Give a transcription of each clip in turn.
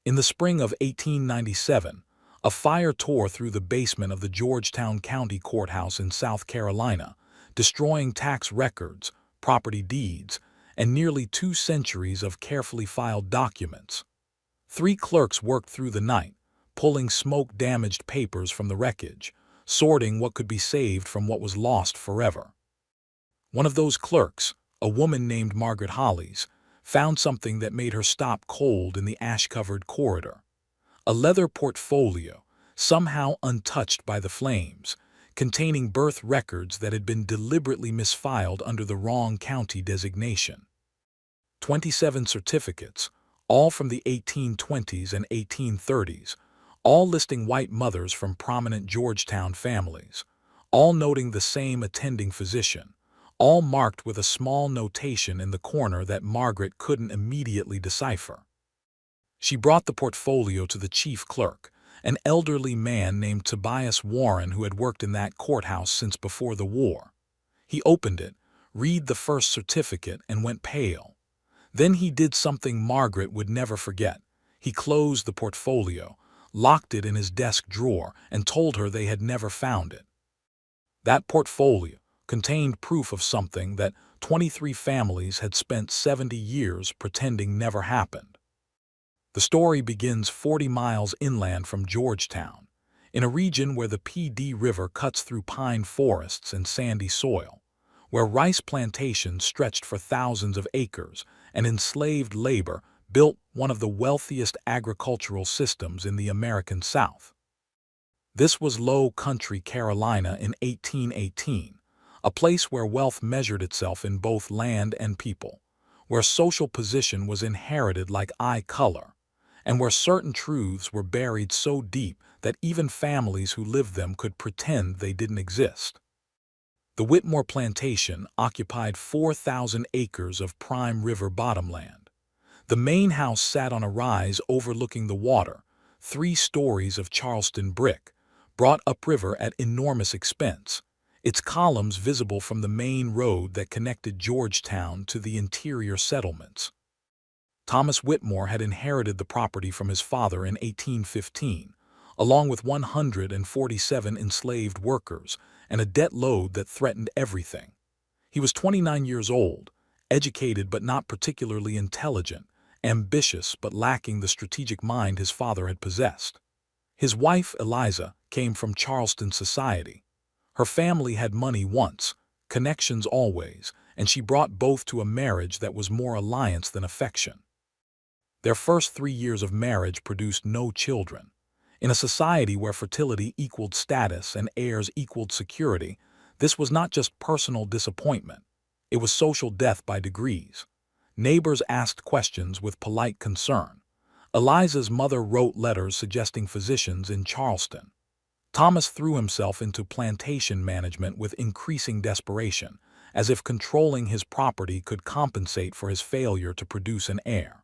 In the spring of 1897, a fire tore through the basement of the Georgetown County Courthouse in South Carolina, destroying tax records, property deeds, and nearly 2 centuries of carefully filed documents. 3 clerks worked through the night, pulling smoke-damaged papers from the wreckage, sorting what could be saved from what was lost forever. One of those clerks, a woman named Margaret Hollis, found something that made her stop cold in the ash-covered corridor. A leather portfolio, somehow untouched by the flames, containing birth records that had been deliberately misfiled under the wrong county designation. 27 certificates, all from the 1820s and 1830s, all listing white mothers from prominent Georgetown families, all noting the same attending physician, all marked with a small notation in the corner that Margaret couldn't immediately decipher. She brought the portfolio to the chief clerk, an elderly man named Tobias Warren who had worked in that courthouse since before the war. He opened it, read the first certificate, and went pale. Then he did something Margaret would never forget. He closed the portfolio, locked it in his desk drawer, and told her they had never found it. That portfolio contained proof of something that 23 families had spent 70 years pretending never happened. The story begins 40 miles inland from Georgetown, in a region where the PD River cuts through pine forests and sandy soil, where rice plantations stretched for thousands of acres and enslaved labor built one of the wealthiest agricultural systems in the American South. This was Low Country Carolina in 1818, a place where wealth measured itself in both land and people, where social position was inherited like eye color, and where certain truths were buried so deep that even families who lived them could pretend they didn't exist. The Whitmore plantation occupied 4,000 acres of prime river bottomland. The main house sat on a rise overlooking the water, 3 stories of Charleston brick, brought upriver at enormous expense, its columns visible from the main road that connected Georgetown to the interior settlements. Thomas Whitmore had inherited the property from his father in 1815, along with 147 enslaved workers and a debt load that threatened everything. He was 29 years old, educated but not particularly intelligent, ambitious but lacking the strategic mind his father had possessed. His wife, Eliza, came from Charleston society. Her family had money once, connections always, and she brought both to a marriage that was more alliance than affection. Their first 3 years of marriage produced no children. In a society where fertility equaled status and heirs equaled security, this was not just personal disappointment. It was social death by degrees. Neighbors asked questions with polite concern. Eliza's mother wrote letters suggesting physicians in Charleston. Thomas threw himself into plantation management with increasing desperation, as if controlling his property could compensate for his failure to produce an heir.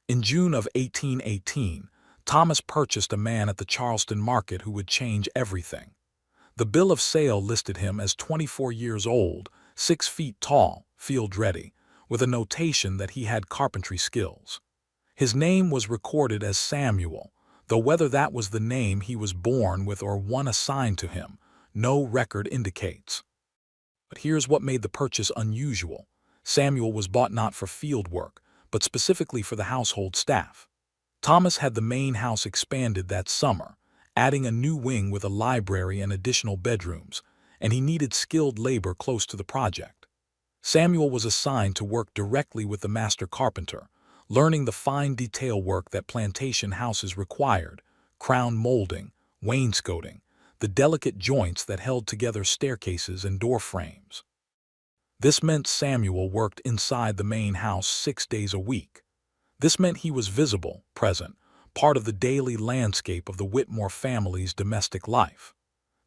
In June of 1818, Thomas purchased a man at the Charleston market who would change everything. The bill of sale listed him as 24 years old, 6 feet tall, field-ready, with a notation that he had carpentry skills. His name was recorded as Samuel, though whether that was the name he was born with or one assigned to him, no record indicates. But here's what made the purchase unusual. Samuel was bought not for field work, but specifically for the household staff. Thomas had the main house expanded that summer, adding a new wing with a library and additional bedrooms, and he needed skilled labor close to the project. Samuel was assigned to work directly with the master carpenter, learning the fine detail work that plantation houses required: crown molding, wainscoting, the delicate joints that held together staircases and door frames. This meant Samuel worked inside the main house 6 days a week. This meant he was visible, present, part of the daily landscape of the Whitmore family's domestic life.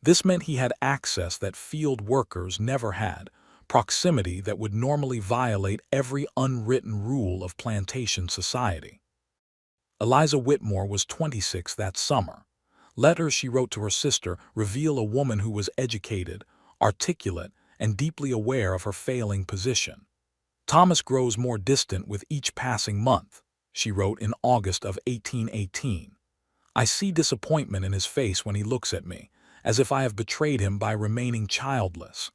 This meant he had access that field workers never had, proximity that would normally violate every unwritten rule of plantation society. Eliza Whitmore was 26 that summer. Letters she wrote to her sister reveal a woman who was educated, articulate, and deeply aware of her failing position. Thomas grows more distant with each passing month. she wrote in August of 1818. I see disappointment in his face when he looks at me, as if I have betrayed him by remaining childless.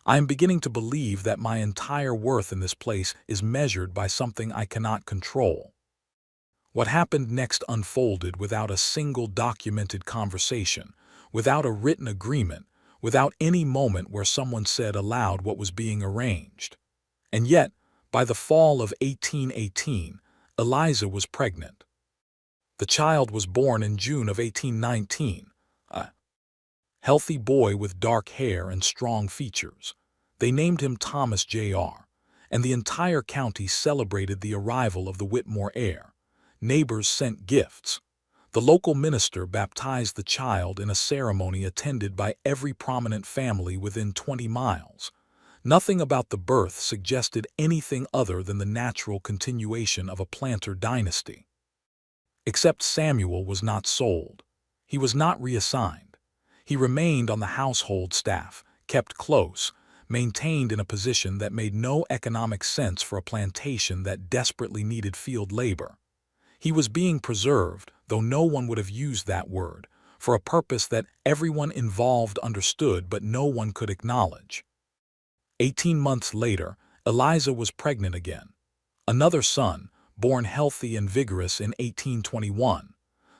I am beginning to believe that my entire worth in this place is measured by something I cannot control. What happened next unfolded without a single documented conversation, without a written agreement, without any moment where someone said aloud what was being arranged. And yet, by the fall of 1818, Eliza was pregnant. The child was born in June of 1819, a healthy boy with dark hair and strong features. They named him Thomas Jr., and the entire county celebrated the arrival of the Whitmore heir. Neighbors sent gifts. The local minister baptized the child in a ceremony attended by every prominent family within 20 miles. Nothing about the birth suggested anything other than the natural continuation of a planter dynasty. Except Samuel was not sold. He was not reassigned. He remained on the household staff, kept close, maintained in a position that made no economic sense for a plantation that desperately needed field labor. He was being preserved, though no one would have used that word, for a purpose that everyone involved understood but no one could acknowledge. 18 months later, Eliza was pregnant again. Another son, born healthy and vigorous in 1821.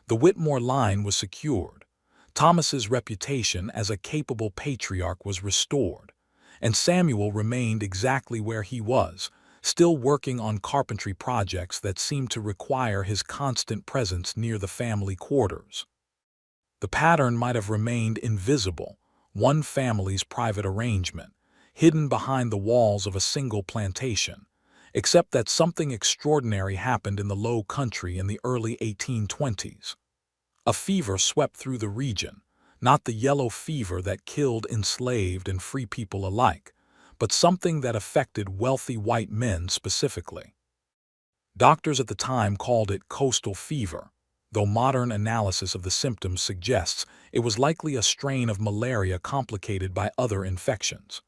The Whitmore line was secured. Thomas's reputation as a capable patriarch was restored, and Samuel remained exactly where he was, still working on carpentry projects that seemed to require his constant presence near the family quarters. The pattern might have remained invisible, one family's private arrangement, hidden behind the walls of a single plantation, except that something extraordinary happened in the Low Country in the early 1820s. A fever swept through the region, not the yellow fever that killed enslaved and free people alike, but something that affected wealthy white men specifically. Doctors at the time called it coastal fever, though modern analysis of the symptoms suggests it was likely a strain of malaria complicated by other infections.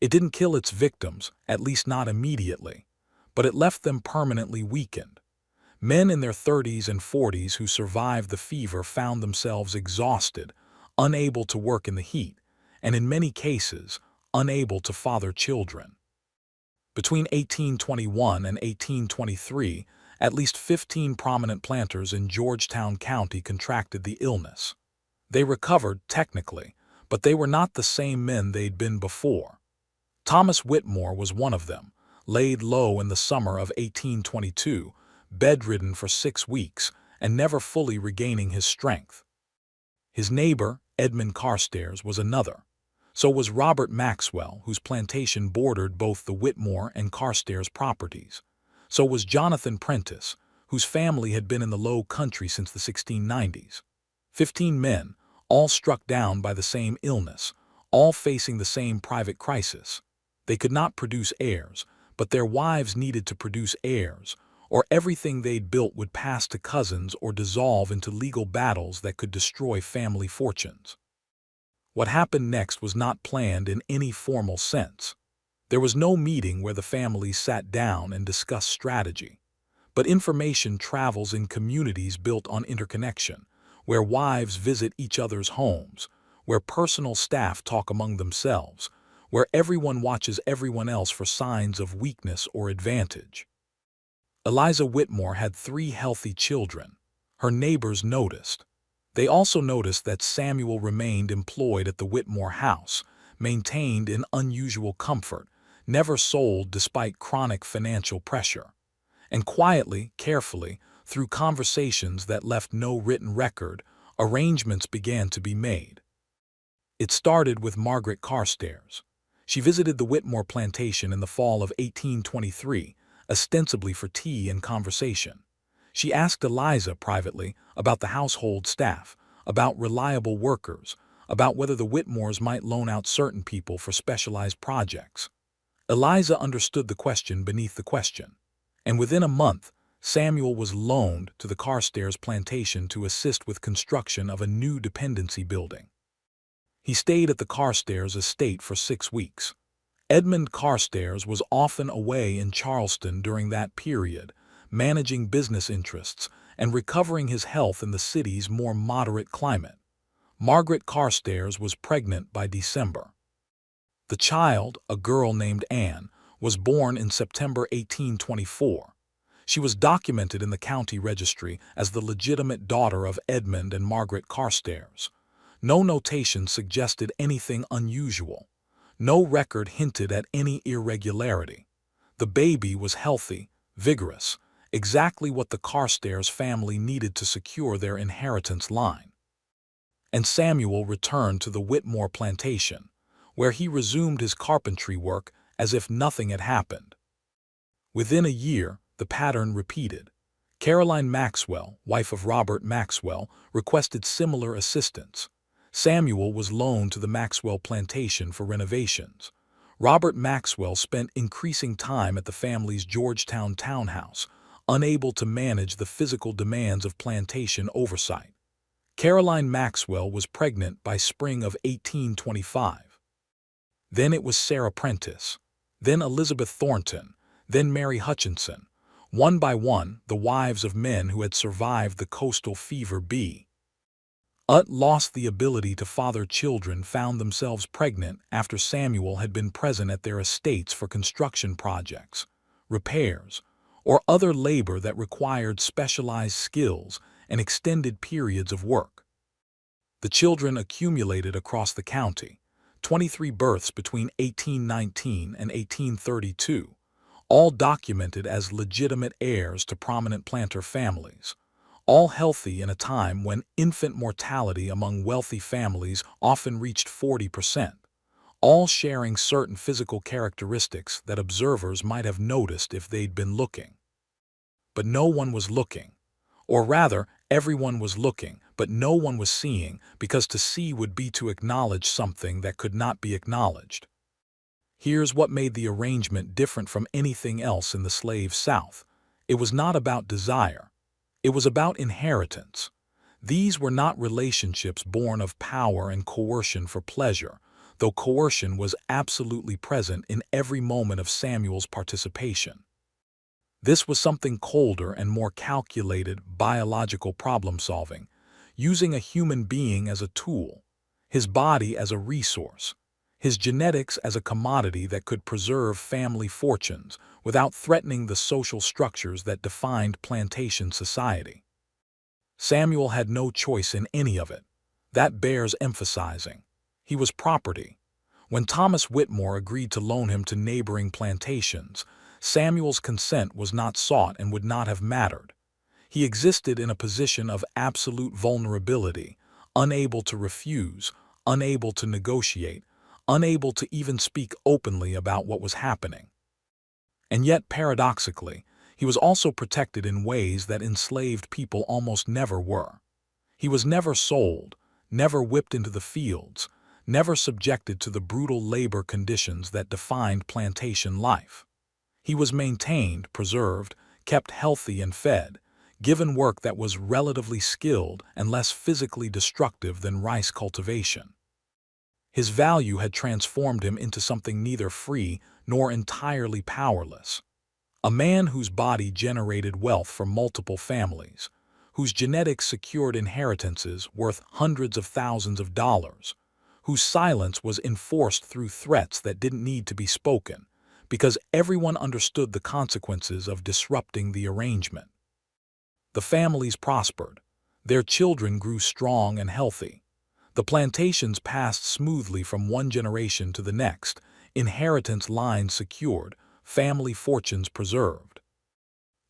It didn't kill its victims, at least not immediately, but it left them permanently weakened. Men in their 30s and 40s who survived the fever found themselves exhausted, unable to work in the heat, and in many cases, unable to father children. Between 1821 and 1823, at least 15 prominent planters in Georgetown County contracted the illness. They recovered, technically, but they were not the same men they'd been before. Thomas Whitmore was one of them, laid low in the summer of 1822, bedridden for 6 weeks, and never fully regaining his strength. His neighbor, Edmund Carstairs, was another. So was Robert Maxwell, whose plantation bordered both the Whitmore and Carstairs properties. So was Jonathan Prentice, whose family had been in the Low Country since the 1690s. 15 men, all struck down by the same illness, all facing the same private crisis. They could not produce heirs, but their wives needed to produce heirs, or everything they'd built would pass to cousins or dissolve into legal battles that could destroy family fortunes. What happened next was not planned in any formal sense. There was no meeting where the families sat down and discussed strategy. But information travels in communities built on interconnection, where wives visit each other's homes, where personal staff talk among themselves, where everyone watches everyone else for signs of weakness or advantage. Eliza Whitmore had 3 healthy children. Her neighbors noticed. They also noticed that Samuel remained employed at the Whitmore house, maintained in unusual comfort, never sold despite chronic financial pressure. And quietly, carefully, through conversations that left no written record, arrangements began to be made. It started with Margaret Carstairs. She visited the Whitmore plantation in the fall of 1823, ostensibly for tea and conversation. She asked Eliza privately about the household staff, about reliable workers, about whether the Whitmores might loan out certain people for specialized projects. Eliza understood the question beneath the question, and within a month, Samuel was loaned to the Carstairs plantation to assist with construction of a new dependency building. He stayed at the Carstairs estate for 6 weeks. Edmund Carstairs was often away in Charleston during that period, managing business interests, and recovering his health in the city's more moderate climate. Margaret Carstairs was pregnant by December. The child, a girl named Anne, was born in September 1824. She was documented in the county registry as the legitimate daughter of Edmund and Margaret Carstairs. No notation suggested anything unusual. No record hinted at any irregularity. The baby was healthy, vigorous, exactly what the Carstairs family needed to secure their inheritance line. And Samuel returned to the Whitmore plantation, where he resumed his carpentry work as if nothing had happened. Within a year, the pattern repeated. Caroline Maxwell, wife of Robert Maxwell, requested similar assistance. Samuel was loaned to the Maxwell plantation for renovations. Robert Maxwell spent increasing time at the family's Georgetown townhouse, unable to manage the physical demands of plantation oversight. Caroline Maxwell was pregnant by spring of 1825. Then it was Sarah Prentice, then Elizabeth Thornton, then Mary Hutchinson. One by one, the wives of men who had survived the coastal fever lost the ability to father children found themselves pregnant after Samuel had been present at their estates for construction projects, repairs, or other labor that required specialized skills and extended periods of work. The children accumulated across the county, 23 births between 1819 and 1832, all documented as legitimate heirs to prominent planter families, all healthy in a time when infant mortality among wealthy families often reached 40%, all sharing certain physical characteristics that observers might have noticed if they'd been looking. But no one was looking. Or rather, everyone was looking, but no one was seeing, because to see would be to acknowledge something that could not be acknowledged. Here's what made the arrangement different from anything else in the slave South. It was not about desire. It was about inheritance. These were not relationships born of power and coercion for pleasure, though coercion was absolutely present in every moment of Samuel's participation. This was something colder and more calculated, biological problem-solving, using a human being as a tool, his body as a resource, his genetics as a commodity that could preserve family fortunes without threatening the social structures that defined plantation society. Samuel had no choice in any of it. That bears emphasizing. He was property. When Thomas Whitmore agreed to loan him to neighboring plantations, Samuel's consent was not sought and would not have mattered. He existed in a position of absolute vulnerability, unable to refuse, unable to negotiate, unable to even speak openly about what was happening. And yet, paradoxically, he was also protected in ways that enslaved people almost never were. He was never sold, never whipped into the fields, never subjected to the brutal labor conditions that defined plantation life. He was maintained, preserved, kept healthy and fed, given work that was relatively skilled and less physically destructive than rice cultivation. His value had transformed him into something neither free nor entirely powerless. A man whose body generated wealth for multiple families, whose genetics secured inheritances worth hundreds of thousands of dollars, whose silence was enforced through threats that didn't need to be spoken, because everyone understood the consequences of disrupting the arrangement. The families prospered. Their children grew strong and healthy. The plantations passed smoothly from one generation to the next, inheritance lines secured, family fortunes preserved.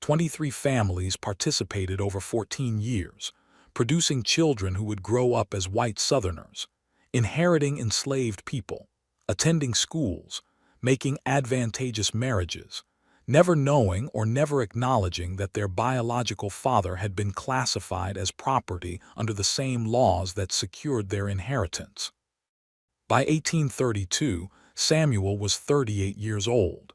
23 families participated over 14 years, producing children who would grow up as white Southerners, inheriting enslaved people, attending schools, making advantageous marriages, never knowing or never acknowledging that their biological father had been classified as property under the same laws that secured their inheritance. By 1832, Samuel was 38 years old.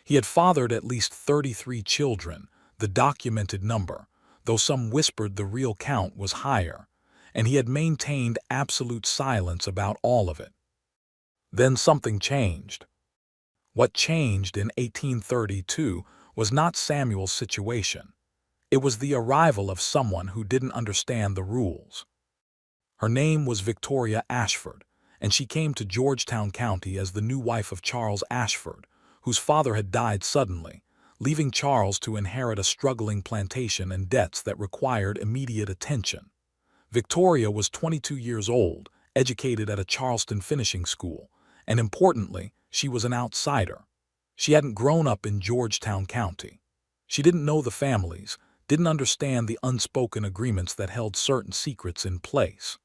He had fathered at least 33 children, the documented number, though some whispered the real count was higher, and he had maintained absolute silence about all of it. Then something changed. What changed in 1832 was not Samuel's situation. It was the arrival of someone who didn't understand the rules. Her name was Victoria Ashford, and she came to Georgetown County as the new wife of Charles Ashford, whose father had died suddenly, leaving Charles to inherit a struggling plantation and debts that required immediate attention. Victoria was 22 years old, educated at a Charleston finishing school, and importantly, she was an outsider. She hadn't grown up in Georgetown County. She didn't know the families, didn't understand the unspoken agreements that held certain secrets in place.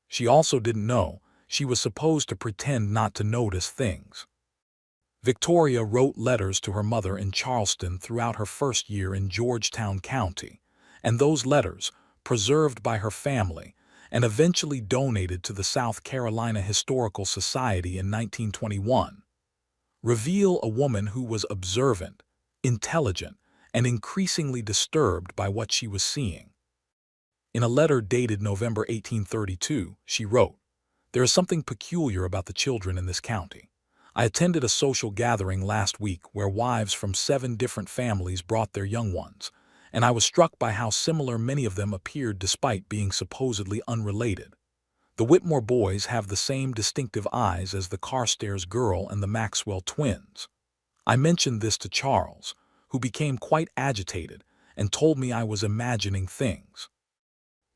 She also didn't know she was supposed to pretend not to notice things. Victoria wrote letters to her mother in Charleston throughout her first year in Georgetown County, and those letters, preserved by her family and eventually donated to the South Carolina Historical Society in 1921, reveal a woman who was observant, intelligent, and increasingly disturbed by what she was seeing. In a letter dated November 1832, she wrote, "There is something peculiar about the children in this county. I attended a social gathering last week where wives from 7 different families brought their young ones, and I was struck by how similar many of them appeared despite being supposedly unrelated. The Whitmore boys have the same distinctive eyes as the Carstairs girl and the Maxwell twins." I mentioned this to Charles, who became quite agitated and told me I was imagining things.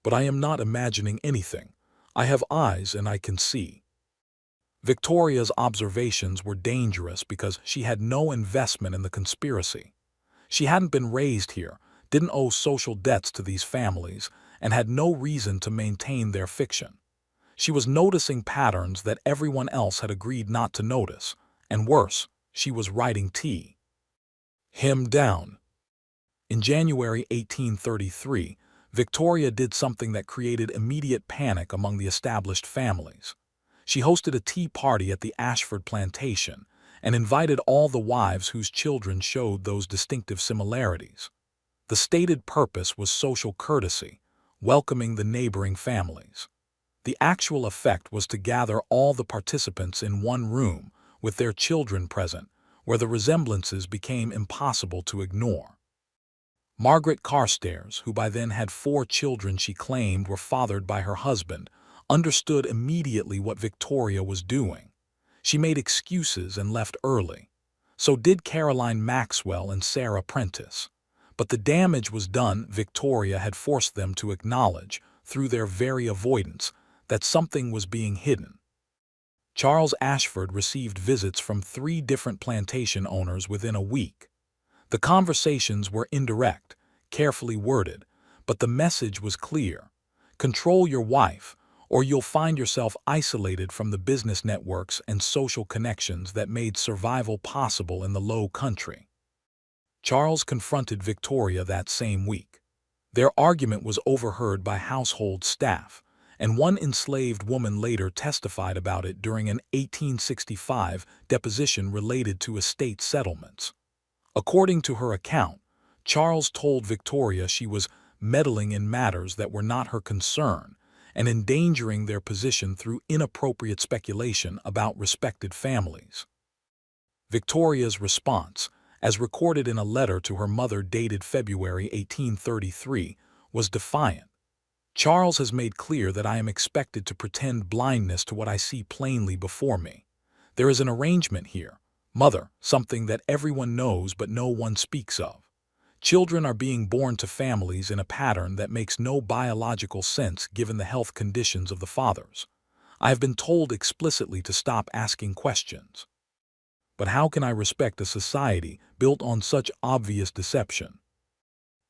"But I am not imagining anything. I have eyes and I can see." Victoria's observations were dangerous because she had no investment in the conspiracy. She hadn't been raised here, didn't owe social debts to these families, and had no reason to maintain their fiction. She was noticing patterns that everyone else had agreed not to notice, and worse, she was writing him down. In January 1833, Victoria did something that created immediate panic among the established families. She hosted a tea party at the Ashford plantation and invited all the wives whose children showed those distinctive similarities. The stated purpose was social courtesy, welcoming the neighboring families. The actual effect was to gather all the participants in one room, with their children present, where the resemblances became impossible to ignore. Margaret Carstairs, who by then had 4 children she claimed were fathered by her husband, understood immediately what Victoria was doing. She made excuses and left early. So did Caroline Maxwell and Sarah Prentice. But the damage was done. Victoria had forced them to acknowledge, through their very avoidance, that something was being hidden. Charles Ashford received visits from 3 different plantation owners within a week. The conversations were indirect, carefully worded, but the message was clear. Control your wife, or you'll find yourself isolated from the business networks and social connections that made survival possible in the Low Country. Charles confronted Victoria that same week. Their argument was overheard by household staff, and one enslaved woman later testified about it during an 1865 deposition related to estate settlements. According to her account, Charles told Victoria she was meddling in matters that were not her concern and endangering their position through inappropriate speculation about respected families. Victoria's response, as recorded in a letter to her mother dated February 1833, was defiant. "Charles has made clear that I am expected to pretend blindness to what I see plainly before me. There is an arrangement here, Mother, something that everyone knows but no one speaks of. Children are being born to families in a pattern that makes no biological sense given the health conditions of the fathers. I have been told explicitly to stop asking questions. But how can I respect a society built on such obvious deception?"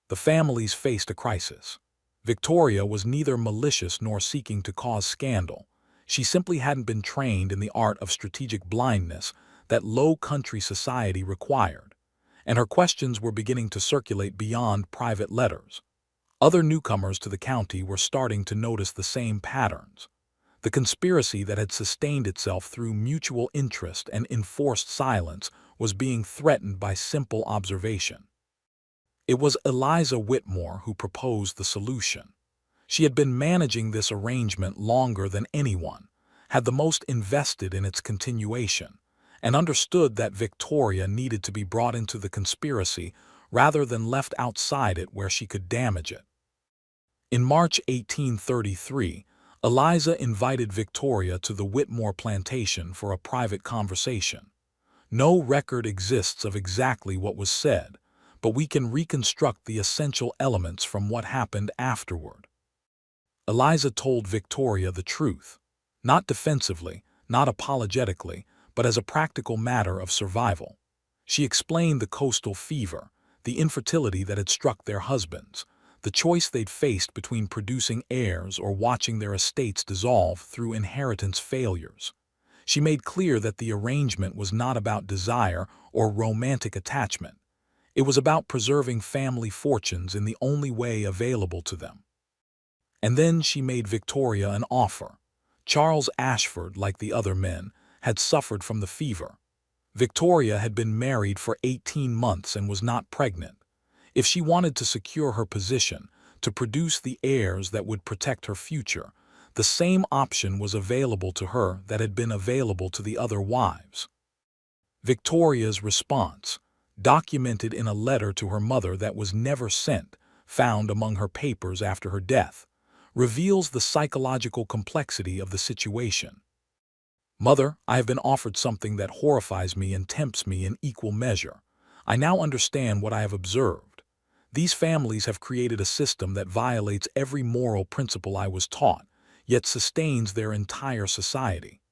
The families faced a crisis. Victoria was neither malicious nor seeking to cause scandal. She simply hadn't been trained in the art of strategic blindness that Low Country society required, and her questions were beginning to circulate beyond private letters. Other newcomers to the county were starting to notice the same patterns. The conspiracy that had sustained itself through mutual interest and enforced silence was being threatened by simple observation. It was Eliza Whitmore who proposed the solution. She had been managing this arrangement longer than anyone, had the most invested in its continuation, and understood that Victoria needed to be brought into the conspiracy rather than left outside it where she could damage it. In March 1833, Eliza invited Victoria to the Whitmore plantation for a private conversation. No record exists of exactly what was said, but we can reconstruct the essential elements from what happened afterward. Eliza told Victoria the truth, not defensively, not apologetically, but as a practical matter of survival. She explained the coastal fever, the infertility that had struck their husbands, the choice they'd faced between producing heirs or watching their estates dissolve through inheritance failures. She made clear that the arrangement was not about desire or romantic attachment. It was about preserving family fortunes in the only way available to them. And then she made Victoria an offer. Charles Ashford, like the other men, had suffered from the fever. Victoria had been married for 18 months and was not pregnant. If she wanted to secure her position, to produce the heirs that would protect her future, the same option was available to her that had been available to the other wives. Victoria's response, documented in a letter to her mother that was never sent, found among her papers after her death, reveals the psychological complexity of the situation. "Mother, I have been offered something that horrifies me and tempts me in equal measure. I now understand what I have observed. These families have created a system that violates every moral principle I was taught, yet sustains their entire society.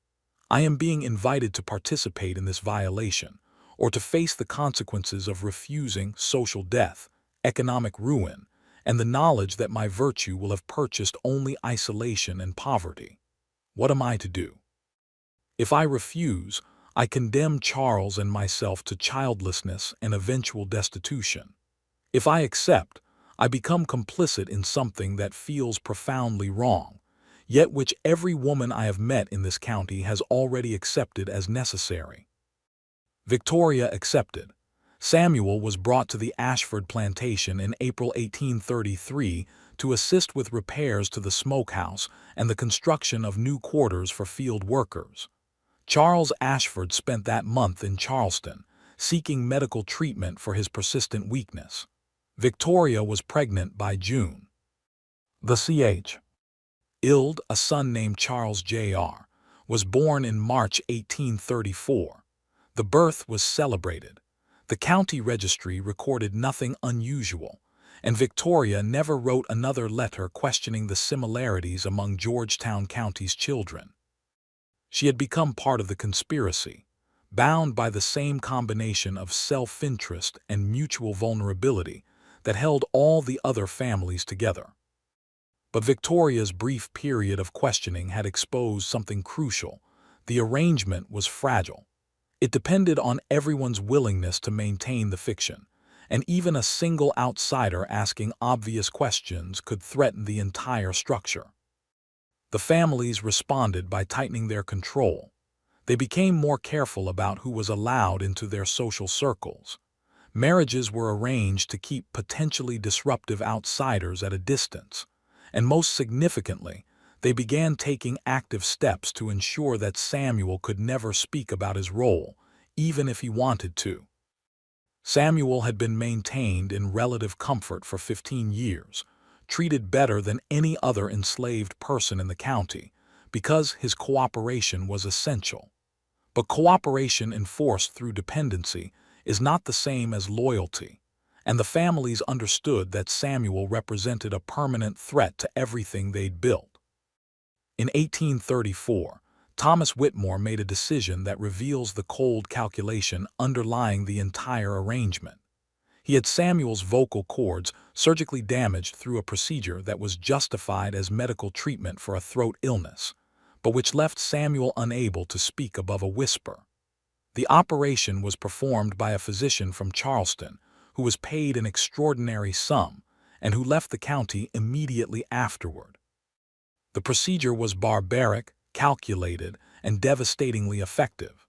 I am being invited to participate in this violation, or to face the consequences of refusing social death, economic ruin, and the knowledge that my virtue will have purchased only isolation and poverty. What am I to do? If I refuse, I condemn Charles and myself to childlessness and eventual destitution. If I accept, I become complicit in something that feels profoundly wrong, yet which every woman I have met in this county has already accepted as necessary." Victoria accepted. Samuel was brought to the Ashford plantation in April 1833 to assist with repairs to the smokehouse and the construction of new quarters for field workers. Charles Ashford spent that month in Charleston, seeking medical treatment for his persistent weakness. Victoria was pregnant by June. The Ch. Ild, a son named Charles Jr., was born in March 1834. The birth was celebrated. The county registry recorded nothing unusual, and Victoria never wrote another letter questioning the similarities among Georgetown County's children. She had become part of the conspiracy, bound by the same combination of self-interest and mutual vulnerability that held all the other families together. But Victoria's brief period of questioning had exposed something crucial. The arrangement was fragile. It depended on everyone's willingness to maintain the fiction, and even a single outsider asking obvious questions could threaten the entire structure. The families responded by tightening their control. They became more careful about who was allowed into their social circles. Marriages were arranged to keep potentially disruptive outsiders at a distance, and most significantly, they began taking active steps to ensure that Samuel could never speak about his role, even if he wanted to. Samuel had been maintained in relative comfort for 15 years, treated better than any other enslaved person in the county, because his cooperation was essential. But cooperation enforced through dependency is not the same as loyalty, and the families understood that Samuel represented a permanent threat to everything they'd built. In 1834, Thomas Whitmore made a decision that reveals the cold calculation underlying the entire arrangement. He had Samuel's vocal cords surgically damaged through a procedure that was justified as medical treatment for a throat illness, but which left Samuel unable to speak above a whisper. The operation was performed by a physician from Charleston, who was paid an extraordinary sum and who left the county immediately afterward. The procedure was barbaric, calculated, and devastatingly effective.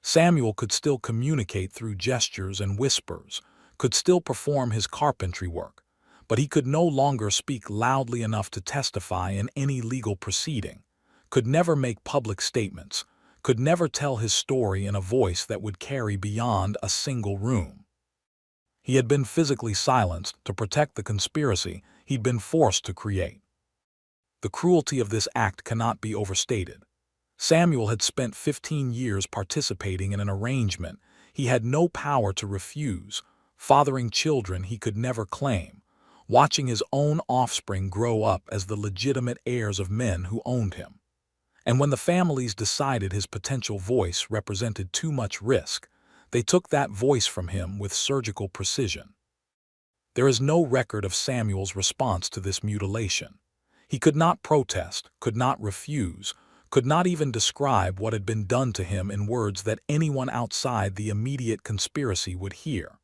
Samuel could still communicate through gestures and whispers, could still perform his carpentry work, but he could no longer speak loudly enough to testify in any legal proceeding, could never make public statements, could never tell his story in a voice that would carry beyond a single room. He had been physically silenced to protect the conspiracy he'd been forced to create. The cruelty of this act cannot be overstated. Samuel had spent 15 years participating in an arrangement he had no power to refuse, fathering children he could never claim, watching his own offspring grow up as the legitimate heirs of men who owned him. And when the families decided his potential voice represented too much risk, they took that voice from him with surgical precision. There is no record of Samuel's response to this mutilation. He could not protest, could not refuse, could not even describe what had been done to him in words that anyone outside the immediate conspiracy would hear.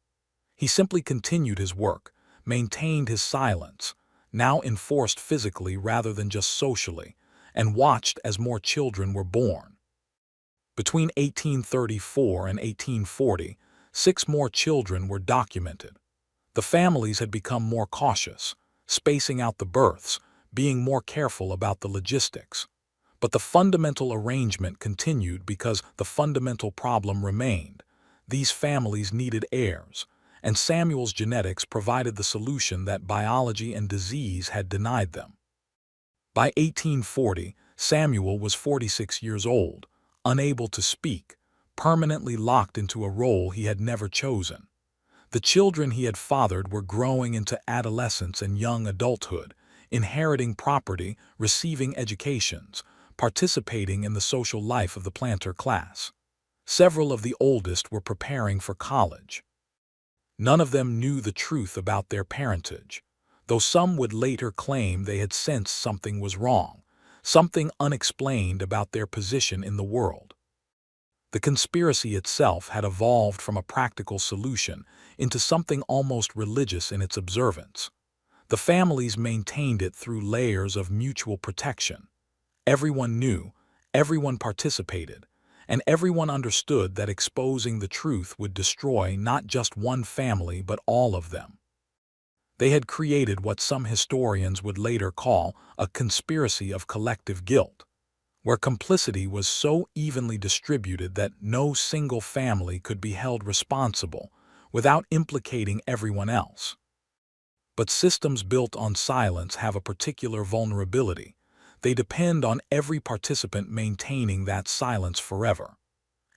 He simply continued his work, maintained his silence, now enforced physically rather than just socially, and watched as more children were born. Between 1834 and 1840, 6 more children were documented. The families had become more cautious, spacing out the births, being more careful about the logistics. But the fundamental arrangement continued because the fundamental problem remained. These families needed heirs, and Samuel's genetics provided the solution that biology and disease had denied them. By 1840, Samuel was 46 years old, unable to speak, permanently locked into a role he had never chosen. The children he had fathered were growing into adolescence and young adulthood, inheriting property, receiving educations, participating in the social life of the planter class. Several of the oldest were preparing for college. None of them knew the truth about their parentage, though some would later claim they had sensed something was wrong, something unexplained about their position in the world. The conspiracy itself had evolved from a practical solution into something almost religious in its observance. The families maintained it through layers of mutual protection. Everyone knew, everyone participated, and everyone understood that exposing the truth would destroy not just one family but all of them. They had created what some historians would later call a conspiracy of collective guilt, where complicity was so evenly distributed that no single family could be held responsible without implicating everyone else. But systems built on silence have a particular vulnerability. They depend on every participant maintaining that silence forever.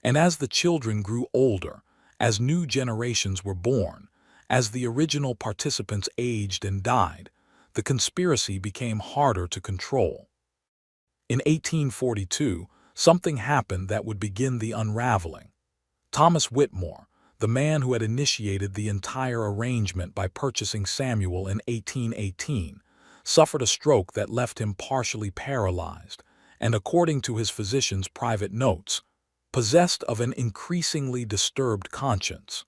And as the children grew older, as new generations were born, as the original participants aged and died, the conspiracy became harder to control. In 1842, something happened that would begin the unraveling. Thomas Whitmore, the man who had initiated the entire arrangement by purchasing Samuel in 1818, suffered a stroke that left him partially paralyzed and, according to his physician's private notes, possessed of an increasingly disturbed conscience.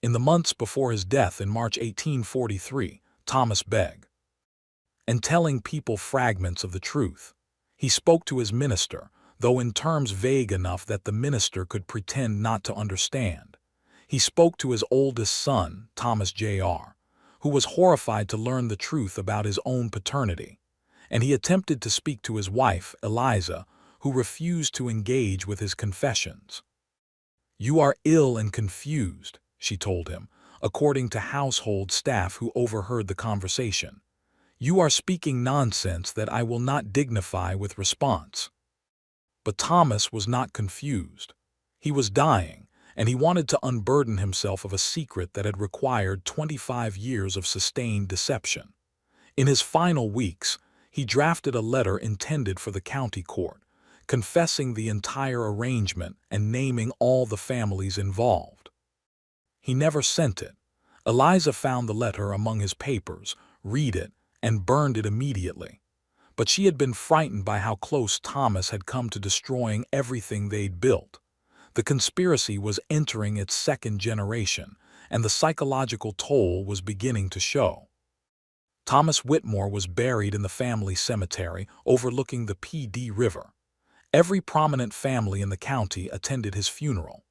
In the months before his death in March 1843, Thomas begged, and telling people fragments of the truth. He spoke to his minister, though in terms vague enough that the minister could pretend not to understand. He spoke to his oldest son, Thomas Jr., who was horrified to learn the truth about his own paternity, and he attempted to speak to his wife, Eliza, who refused to engage with his confessions. "You are ill and confused," she told him, according to household staff who overheard the conversation. "You are speaking nonsense that I will not dignify with response." But Thomas was not confused. He was dying, and he wanted to unburden himself of a secret that had required 25 years of sustained deception. In his final weeks, he drafted a letter intended for the county court, confessing the entire arrangement and naming all the families involved. He never sent it. Eliza found the letter among his papers, read it, and burned it immediately. But she had been frightened by how close Thomas had come to destroying everything they'd built. The conspiracy was entering its second generation, and the psychological toll was beginning to show. Thomas Whitmore was buried in the family cemetery overlooking the P.D. River. Every prominent family in the county attended his funeral.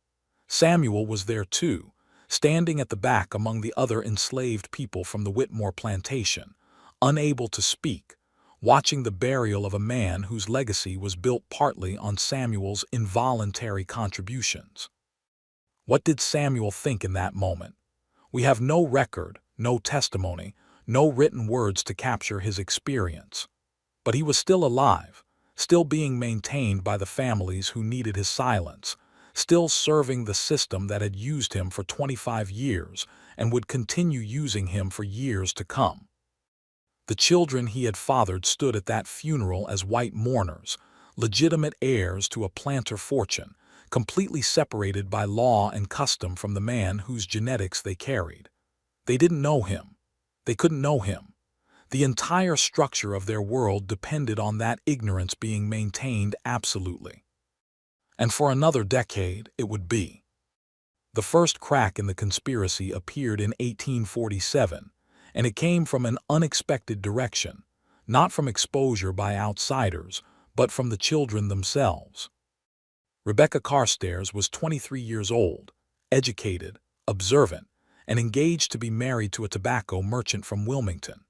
Samuel was there too, standing at the back among the other enslaved people from the Whitmore plantation, unable to speak, watching the burial of a man whose legacy was built partly on Samuel's involuntary contributions. What did Samuel think in that moment? We have no record, no testimony, no written words to capture his experience. But he was still alive, still being maintained by the families who needed his silence, still serving the system that had used him for 25 years and would continue using him for years to come. The children he had fathered stood at that funeral as white mourners, legitimate heirs to a planter fortune, completely separated by law and custom from the man whose genetics they carried. They didn't know him. They couldn't know him. The entire structure of their world depended on that ignorance being maintained absolutely. And for another decade, it would be. The first crack in the conspiracy appeared in 1847, and it came from an unexpected direction, not from exposure by outsiders, but from the children themselves. Rebecca Carstairs was 23 years old, educated, observant, and engaged to be married to a tobacco merchant from Wilmington.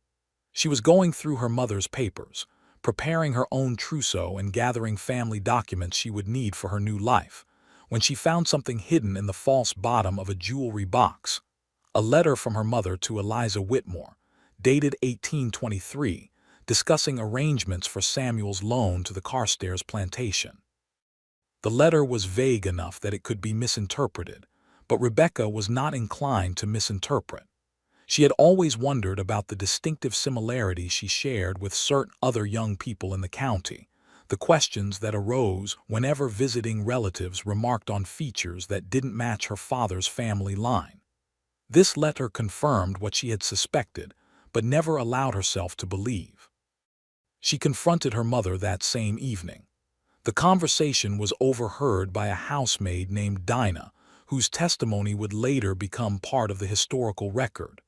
She was going through her mother's papers, preparing her own trousseau and gathering family documents she would need for her new life, when she found something hidden in the false bottom of a jewelry box. A letter from her mother to Eliza Whitmore, dated 1823, discussing arrangements for Samuel's loan to the Carstairs plantation. The letter was vague enough that it could be misinterpreted, but Rebecca was not inclined to misinterpret. She had always wondered about the distinctive similarities she shared with certain other young people in the county, the questions that arose whenever visiting relatives remarked on features that didn't match her father's family line. This letter confirmed what she had suspected, but never allowed herself to believe. She confronted her mother that same evening. The conversation was overheard by a housemaid named Dinah, whose testimony would later become part of the historical record.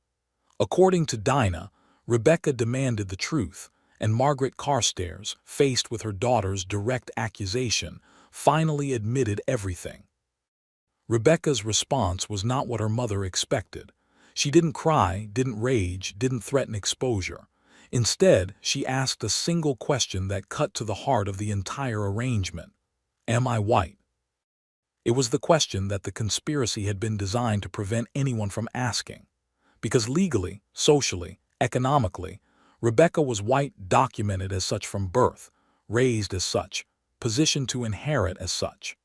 According to Dinah, Rebecca demanded the truth, and Margaret Carstairs, faced with her daughter's direct accusation, finally admitted everything. Rebecca's response was not what her mother expected. She didn't cry, didn't rage, didn't threaten exposure. Instead, she asked a single question that cut to the heart of the entire arrangement. Am I white? It was the question that the conspiracy had been designed to prevent anyone from asking. Because legally, socially, economically, Rebecca was white, documented as such from birth, raised as such, positioned to inherit as such.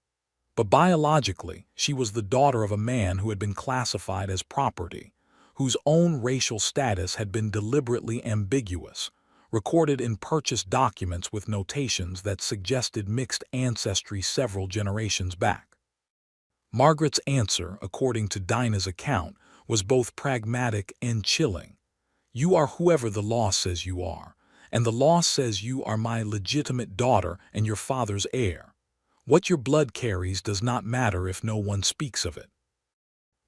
But biologically, she was the daughter of a man who had been classified as property, whose own racial status had been deliberately ambiguous, recorded in purchase documents with notations that suggested mixed ancestry several generations back. Margaret's answer, according to Dinah's account, was both pragmatic and chilling. You are whoever the law says you are, and the law says you are my legitimate daughter and your father's heir. What your blood carries does not matter if no one speaks of it.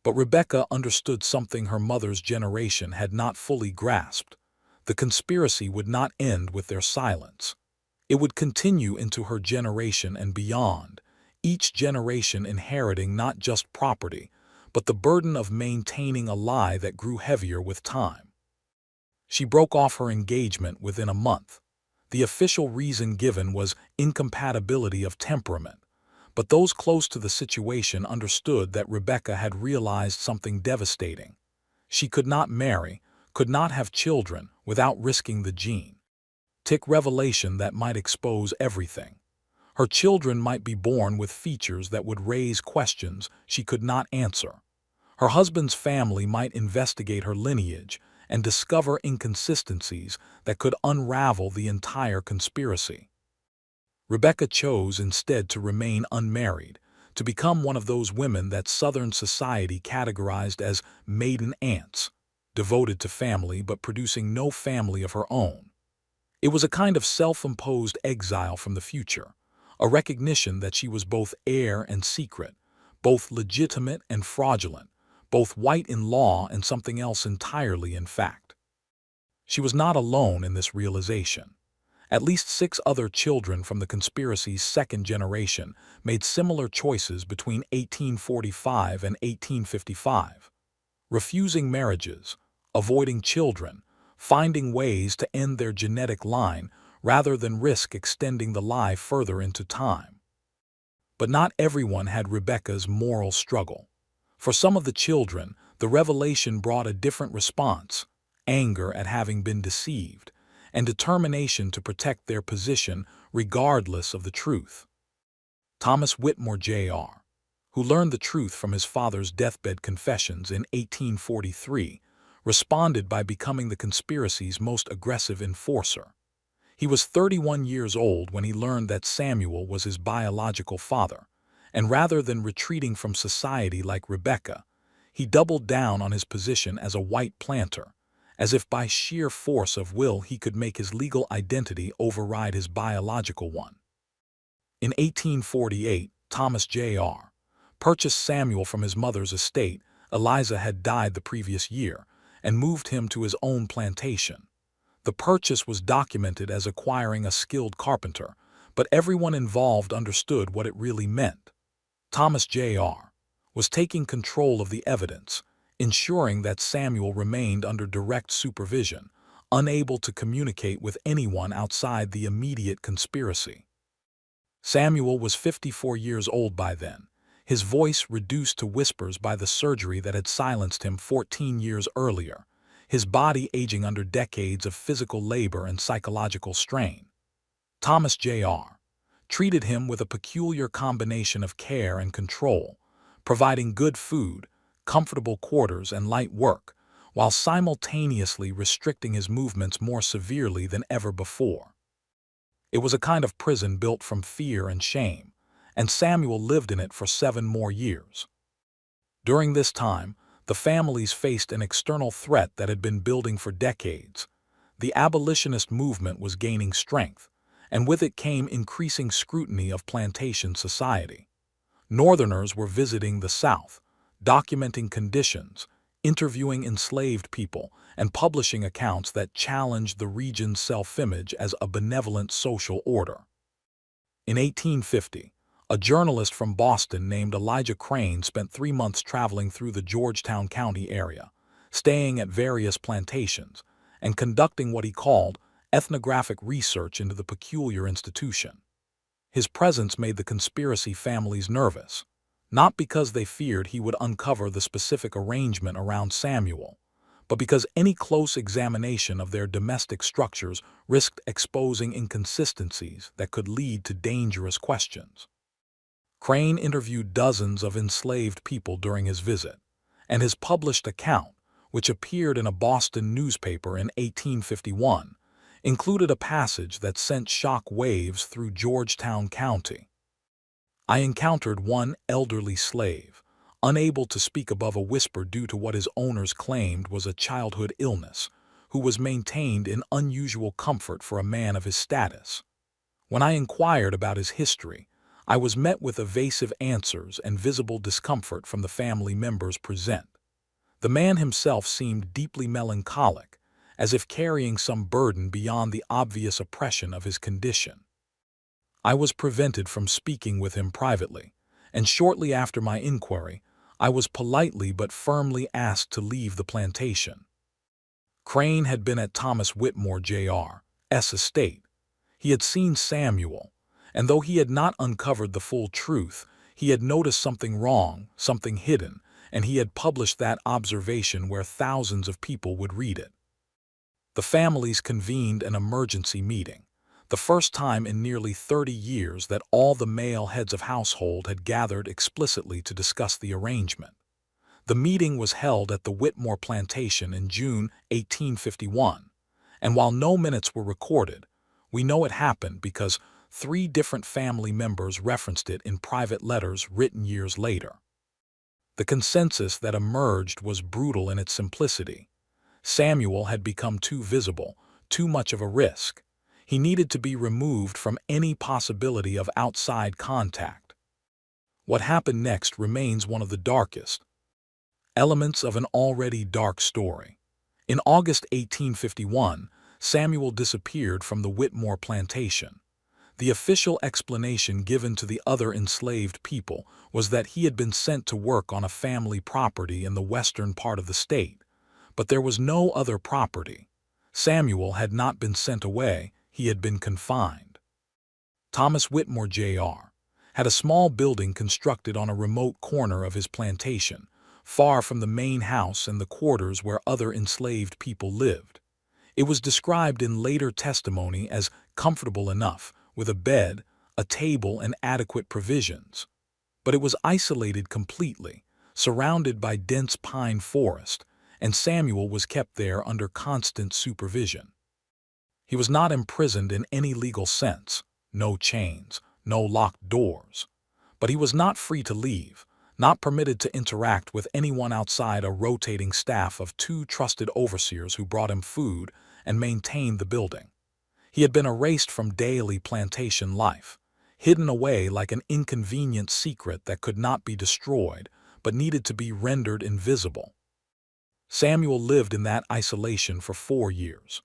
But Rebecca understood something her mother's generation had not fully grasped. The conspiracy would not end with their silence. It would continue into her generation and beyond, each generation inheriting not just property, but the burden of maintaining a lie that grew heavier with time. She broke off her engagement within a month. The official reason given was incompatibility of temperament, but those close to the situation understood that Rebecca had realized something devastating. She could not marry, could not have children without risking the genetic revelation that might expose everything. Her children might be born with features that would raise questions she could not answer. Her husband's family might investigate her lineage and discover inconsistencies that could unravel the entire conspiracy. Rebecca chose instead to remain unmarried, to become one of those women that Southern society categorized as maiden aunts, devoted to family but producing no family of her own. It was a kind of self-imposed exile from the future, a recognition that she was both heir and secret, both legitimate and fraudulent, both white in law and something else entirely in fact. She was not alone in this realization. At least 6 other children from the conspiracy's second generation made similar choices between 1845 and 1855. Refusing marriages, avoiding children, finding ways to end their genetic line rather than risk extending the lie further into time. But not everyone had Rebecca's moral struggle. For some of the children, the revelation brought a different response: anger at having been deceived, and determination to protect their position regardless of the truth. Thomas Whitmore, Jr., who learned the truth from his father's deathbed confessions in 1843, responded by becoming the conspiracy's most aggressive enforcer. He was 31 years old when he learned that Samuel was his biological father, and rather than retreating from society like Rebecca, he doubled down on his position as a white planter, as if by sheer force of will he could make his legal identity override his biological one. In 1848, Thomas Jr. purchased Samuel from his mother's estate. Eliza had died the previous year, and moved him to his own plantation. The purchase was documented as acquiring a skilled carpenter, but everyone involved understood what it really meant. Thomas Jr. was taking control of the evidence, ensuring that Samuel remained under direct supervision, unable to communicate with anyone outside the immediate conspiracy. Samuel was 54 years old by then, his voice reduced to whispers by the surgery that had silenced him 14 years earlier, his body aging under decades of physical labor and psychological strain. Thomas Jr. treated him with a peculiar combination of care and control, providing good food, comfortable quarters, and light work, while simultaneously restricting his movements more severely than ever before. It was a kind of prison built from fear and shame, and Samuel lived in it for 7 more years. During this time, the families faced an external threat that had been building for decades. The abolitionist movement was gaining strength, and with it came increasing scrutiny of plantation society. Northerners were visiting the South, documenting conditions, interviewing enslaved people, and publishing accounts that challenged the region's self-image as a benevolent social order. In 1850, a journalist from Boston named Elijah Crane spent 3 months traveling through the Georgetown County area, staying at various plantations, and conducting what he called ethnographic research into the peculiar institution. His presence made the conspiracy families nervous, not because they feared he would uncover the specific arrangement around Samuel, but because any close examination of their domestic structures risked exposing inconsistencies that could lead to dangerous questions. Crane interviewed dozens of enslaved people during his visit, and his published account, which appeared in a Boston newspaper in 1851, included a passage that sent shock waves through Georgetown County. I encountered one elderly slave, unable to speak above a whisper due to what his owners claimed was a childhood illness, who was maintained in unusual comfort for a man of his status. When I inquired about his history, I was met with evasive answers and visible discomfort from the family members present. The man himself seemed deeply melancholic, as if carrying some burden beyond the obvious oppression of his condition. I was prevented from speaking with him privately, and shortly after my inquiry, I was politely but firmly asked to leave the plantation. Crane had been at Thomas Whitmore, Jr.'s estate. He had seen Samuel, and though he had not uncovered the full truth, he had noticed something wrong, something hidden, and he had published that observation where thousands of people would read it. The families convened an emergency meeting, the first time in nearly 30 years that all the male heads of household had gathered explicitly to discuss the arrangement. The meeting was held at the Whitmore plantation in June 1851, and while no minutes were recorded, we know it happened because 3 different family members referenced it in private letters written years later. The consensus that emerged was brutal in its simplicity. Samuel had become too visible, too much of a risk. He needed to be removed from any possibility of outside contact. What happened next remains one of the darkest elements of an already dark story. In August 1851, Samuel disappeared from the Whitmore plantation. The official explanation given to the other enslaved people was that he had been sent to work on a family property in the western part of the state, but there was no other property. Samuel had not been sent away, he had been confined. Thomas Whitmore, Jr., had a small building constructed on a remote corner of his plantation, far from the main house and the quarters where other enslaved people lived. It was described in later testimony as comfortable enough, with a bed, a table, and adequate provisions. But it was isolated completely, surrounded by dense pine forest, and Samuel was kept there under constant supervision. He was not imprisoned in any legal sense, no chains, no locked doors. But he was not free to leave, not permitted to interact with anyone outside a rotating staff of 2 trusted overseers who brought him food and maintained the building. He had been erased from daily plantation life, hidden away like an inconvenient secret that could not be destroyed but needed to be rendered invisible. Samuel lived in that isolation for 4 years.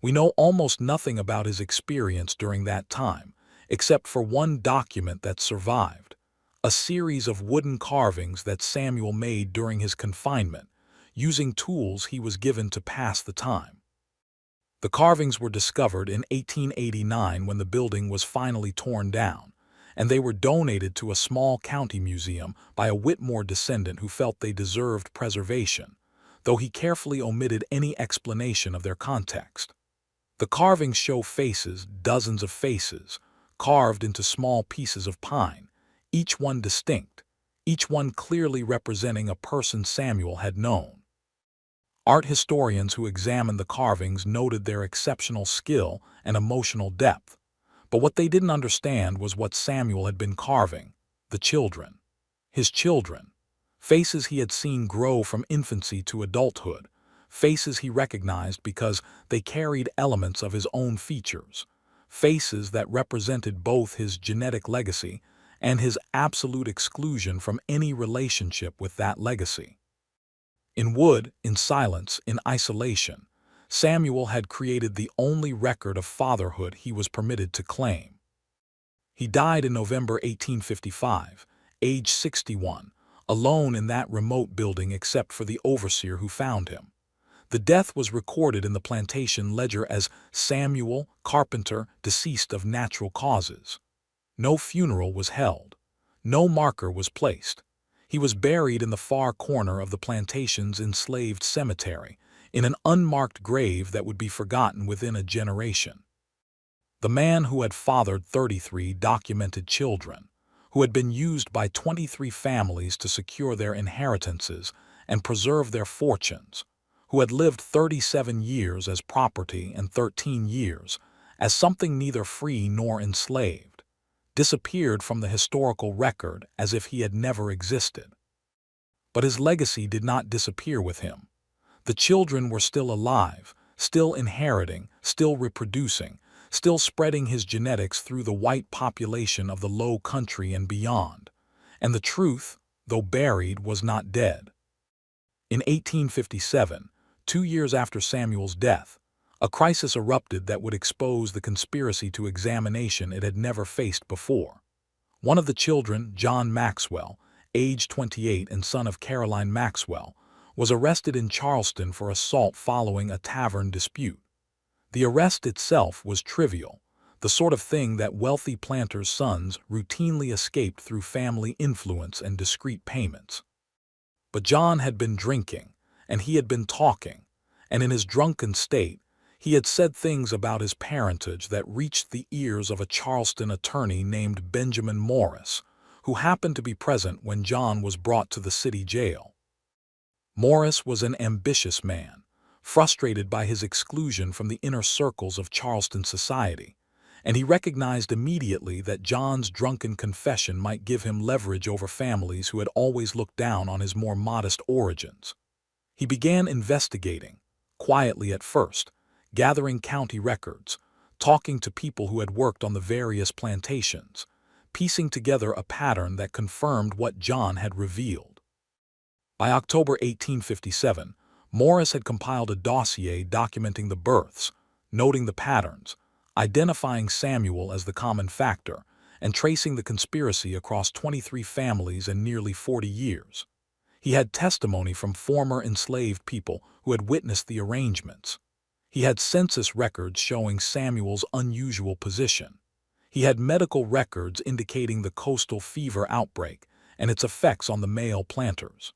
We know almost nothing about his experience during that time, except for one document that survived, a series of wooden carvings that Samuel made during his confinement, using tools he was given to pass the time. The carvings were discovered in 1889 when the building was finally torn down, and they were donated to a small county museum by a Whitmore descendant who felt they deserved preservation, though he carefully omitted any explanation of their context. The carvings show faces, dozens of faces, carved into small pieces of pine, each one distinct, each one clearly representing a person Samuel had known. Art historians who examined the carvings noted their exceptional skill and emotional depth, but what they didn't understand was what Samuel had been carving: the children. His children. Faces he had seen grow from infancy to adulthood, faces he recognized because they carried elements of his own features, faces that represented both his genetic legacy and his absolute exclusion from any relationship with that legacy. In wood, in silence, in isolation, Samuel had created the only record of fatherhood he was permitted to claim. He died in November 1855, age 61, alone in that remote building except for the overseer who found him. The death was recorded in the plantation ledger as Samuel Carpenter, deceased of natural causes. No funeral was held. No marker was placed. He was buried in the far corner of the plantation's enslaved cemetery, in an unmarked grave that would be forgotten within a generation. The man who had fathered 33 documented children, who had been used by 23 families to secure their inheritances and preserve their fortunes, who had lived 37 years as property and 13 years as something neither free nor enslaved, disappeared from the historical record as if he had never existed. But his legacy did not disappear with him. The children were still alive, still inheriting, still reproducing, still spreading his genetics through the white population of the Low Country and beyond. And the truth, though buried, was not dead. In 1857, 2 years after Samuel's death, a crisis erupted that would expose the conspiracy to examination it had never faced before. One of the children, John Maxwell, age 28 and son of Caroline Maxwell, was arrested in Charleston for assault following a tavern dispute. The arrest itself was trivial, the sort of thing that wealthy planters' sons routinely escaped through family influence and discreet payments. But John had been drinking, and he had been talking, and in his drunken state, he had said things about his parentage that reached the ears of a Charleston attorney named Benjamin Morris, who happened to be present when John was brought to the city jail. Morris was an ambitious man, frustrated by his exclusion from the inner circles of Charleston society, and he recognized immediately that John's drunken confession might give him leverage over families who had always looked down on his more modest origins. He began investigating, quietly at first, gathering county records, talking to people who had worked on the various plantations, piecing together a pattern that confirmed what John had revealed. By October 1857, Morris had compiled a dossier documenting the births, noting the patterns, identifying Samuel as the common factor, and tracing the conspiracy across 23 families and nearly 40 years. He had testimony from former enslaved people who had witnessed the arrangements. He had census records showing Samuel's unusual position. He had medical records indicating the coastal fever outbreak and its effects on the male planters.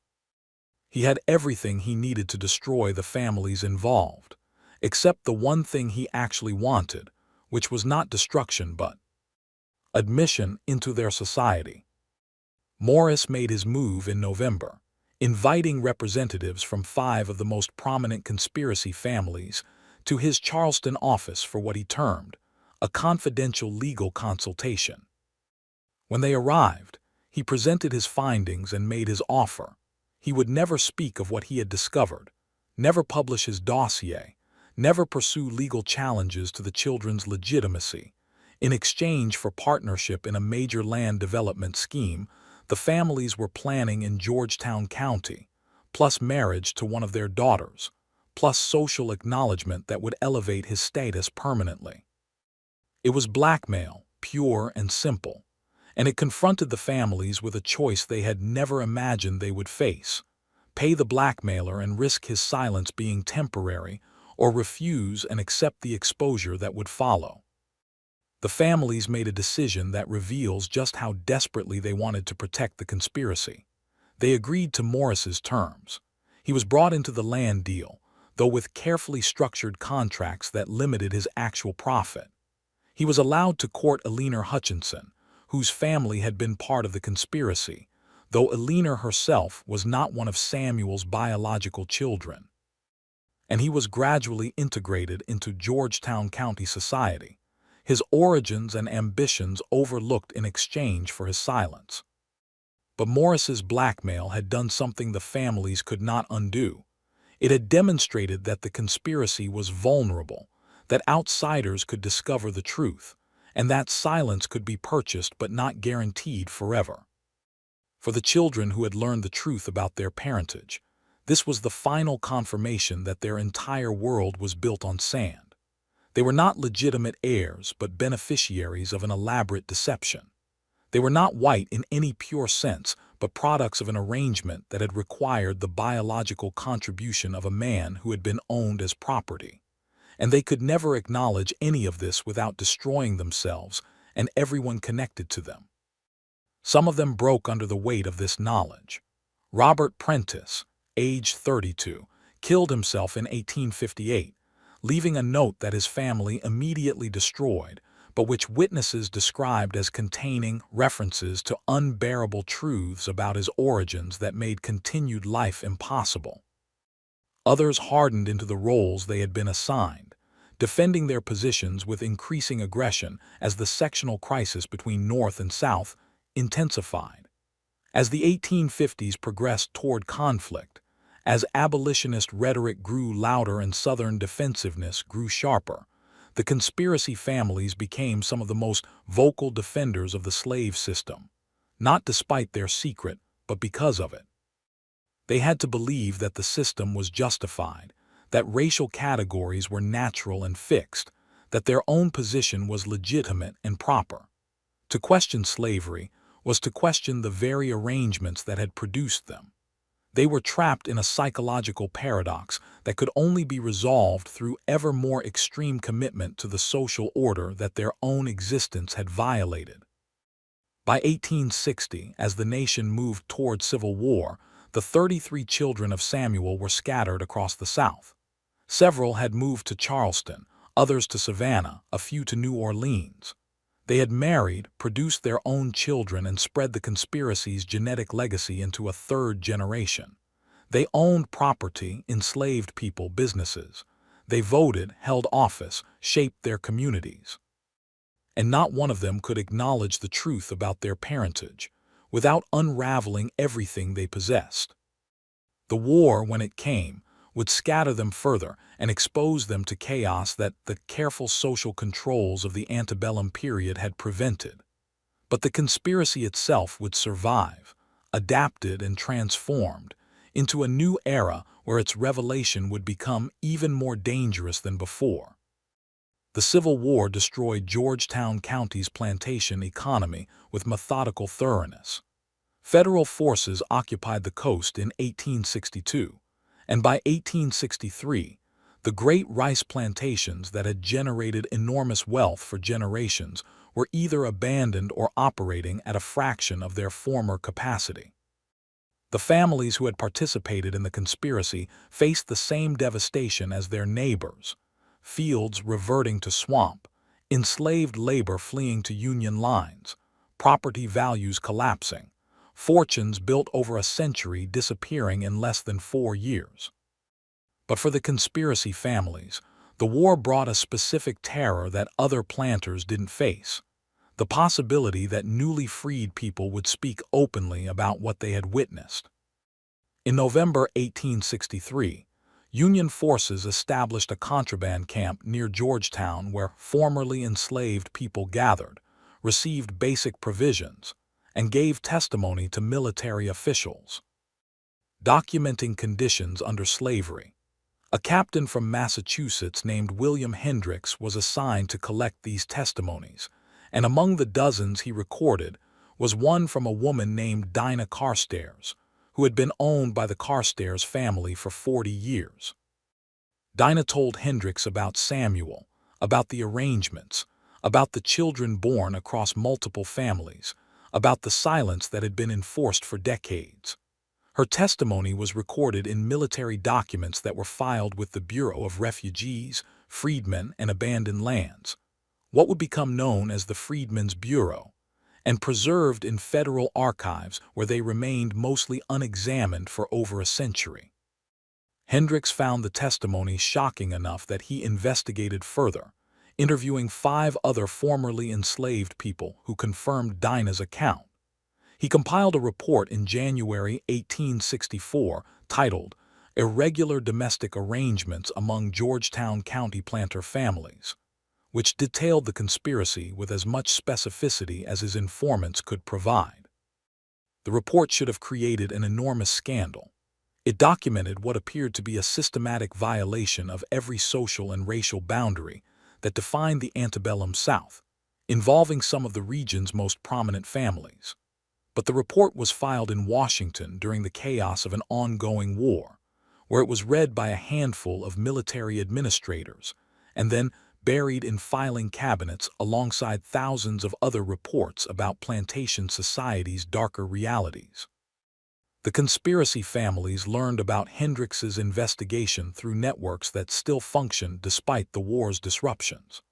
He had everything he needed to destroy the families involved, except the one thing he actually wanted, which was not destruction but admission into their society. Morris made his move in November, inviting representatives from 5 of the most prominent conspiracy families to his Charleston office for what he termed a confidential legal consultation. When they arrived, he presented his findings and made his offer. He would never speak of what he had discovered, never publish his dossier, never pursue legal challenges to the children's legitimacy. In exchange for partnership in a major land development scheme the families were planning in Georgetown County, plus marriage to one of their daughters, plus social acknowledgement that would elevate his status permanently. It was blackmail, pure and simple, and it confronted the families with a choice they had never imagined they would face: pay the blackmailer and risk his silence being temporary, or refuse and accept the exposure that would follow. The families made a decision that reveals just how desperately they wanted to protect the conspiracy. They agreed to Morris's terms. He was brought into the land deal, though with carefully structured contracts that limited his actual profit. He was allowed to court Eleanor Hutchinson, whose family had been part of the conspiracy, though Eleanor herself was not one of Samuel's biological children. And he was gradually integrated into Georgetown County society, his origins and ambitions overlooked in exchange for his silence. But Morris's blackmail had done something the families could not undo. It had demonstrated that the conspiracy was vulnerable, that outsiders could discover the truth, and that silence could be purchased but not guaranteed forever. For the children who had learned the truth about their parentage, this was the final confirmation that their entire world was built on sand. They were not legitimate heirs but beneficiaries of an elaborate deception. They were not white in any pure sense, but products of an arrangement that had required the biological contribution of a man who had been owned as property. And they could never acknowledge any of this without destroying themselves and everyone connected to them. Some of them broke under the weight of this knowledge. Robert Prentice, age 32, killed himself in 1858, leaving a note that his family immediately destroyed, but which witnesses described as containing references to unbearable truths about his origins that made continued life impossible. Others hardened into the roles they had been assigned, defending their positions with increasing aggression as the sectional crisis between North and South intensified. As the 1850s progressed toward conflict, as abolitionist rhetoric grew louder and Southern defensiveness grew sharper, the conspiracy families became some of the most vocal defenders of the slave system, not despite their secret, but because of it. They had to believe that the system was justified, that racial categories were natural and fixed, that their own position was legitimate and proper. To question slavery was to question the very arrangements that had produced them. They were trapped in a psychological paradox that could only be resolved through ever more extreme commitment to the social order that their own existence had violated. By 1860, as the nation moved toward civil war, the 33 children of Samuel were scattered across the South. Several had moved to Charleston, others to Savannah, a few to New Orleans. They had married, produced their own children, and spread the conspiracy's genetic legacy into a third generation. They owned property, enslaved people, businesses. They voted, held office, shaped their communities. And not one of them could acknowledge the truth about their parentage without unraveling everything they possessed. The war, when it came, would scatter them further and expose them to chaos that the careful social controls of the antebellum period had prevented. But the conspiracy itself would survive, adapted and transformed, into a new era where its revelation would become even more dangerous than before. The Civil War destroyed Georgetown County's plantation economy with methodical thoroughness. Federal forces occupied the coast in 1862. And by 1863, The great rice plantations that had generated enormous wealth for generations were either abandoned or operating at a fraction of their former capacity. The families who had participated in the conspiracy faced the same devastation as their neighbors: fields reverting to swamp, enslaved labor fleeing to Union lines, property values collapsing, fortunes built over a century disappearing in less than 4 years. But for the conspiracy families, the war brought a specific terror that other planters didn't face: the possibility that newly freed people would speak openly about what they had witnessed. In November 1863, Union forces established a contraband camp near Georgetown where formerly enslaved people gathered, received basic provisions, and gave testimony to military officials. Documenting conditions under slavery, a captain from Massachusetts named William Hendricks was assigned to collect these testimonies, and among the dozens he recorded was one from a woman named Dinah Carstairs, who had been owned by the Carstairs family for 40 years. Dinah told Hendricks about Samuel, about the arrangements, about the children born across multiple families, about the silence that had been enforced for decades. Her testimony was recorded in military documents that were filed with the Bureau of Refugees, Freedmen, and Abandoned Lands, what would become known as the Freedmen's Bureau, and preserved in federal archives where they remained mostly unexamined for over a century. Hendricks found the testimony shocking enough that he investigated further, interviewing 5 other formerly enslaved people who confirmed Dinah's account. He compiled a report in January 1864 titled "Irregular Domestic Arrangements Among Georgetown County Planter Families," which detailed the conspiracy with as much specificity as his informants could provide. The report should have created an enormous scandal. It documented what appeared to be a systematic violation of every social and racial boundary that defined the antebellum South, involving some of the region's most prominent families. But the report was filed in Washington during the chaos of an ongoing war, where it was read by a handful of military administrators, and then buried in filing cabinets alongside thousands of other reports about plantation society's darker realities. The conspiracy families learned about Hendricks's investigation through networks that still functioned despite the war's disruptions.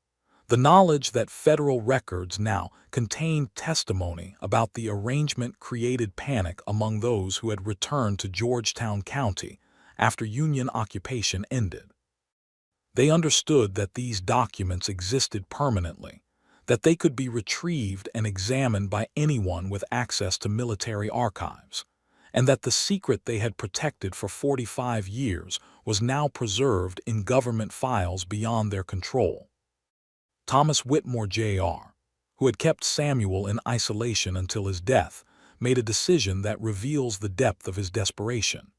The knowledge that federal records now contained testimony about the arrangement created panic among those who had returned to Georgetown County after Union occupation ended. They understood that these documents existed permanently, that they could be retrieved and examined by anyone with access to military archives, and that the secret they had protected for 45 years was now preserved in government files beyond their control. Thomas Whitmore, Jr., who had kept Samuel in isolation until his death, made a decision that reveals the depth of his desperation.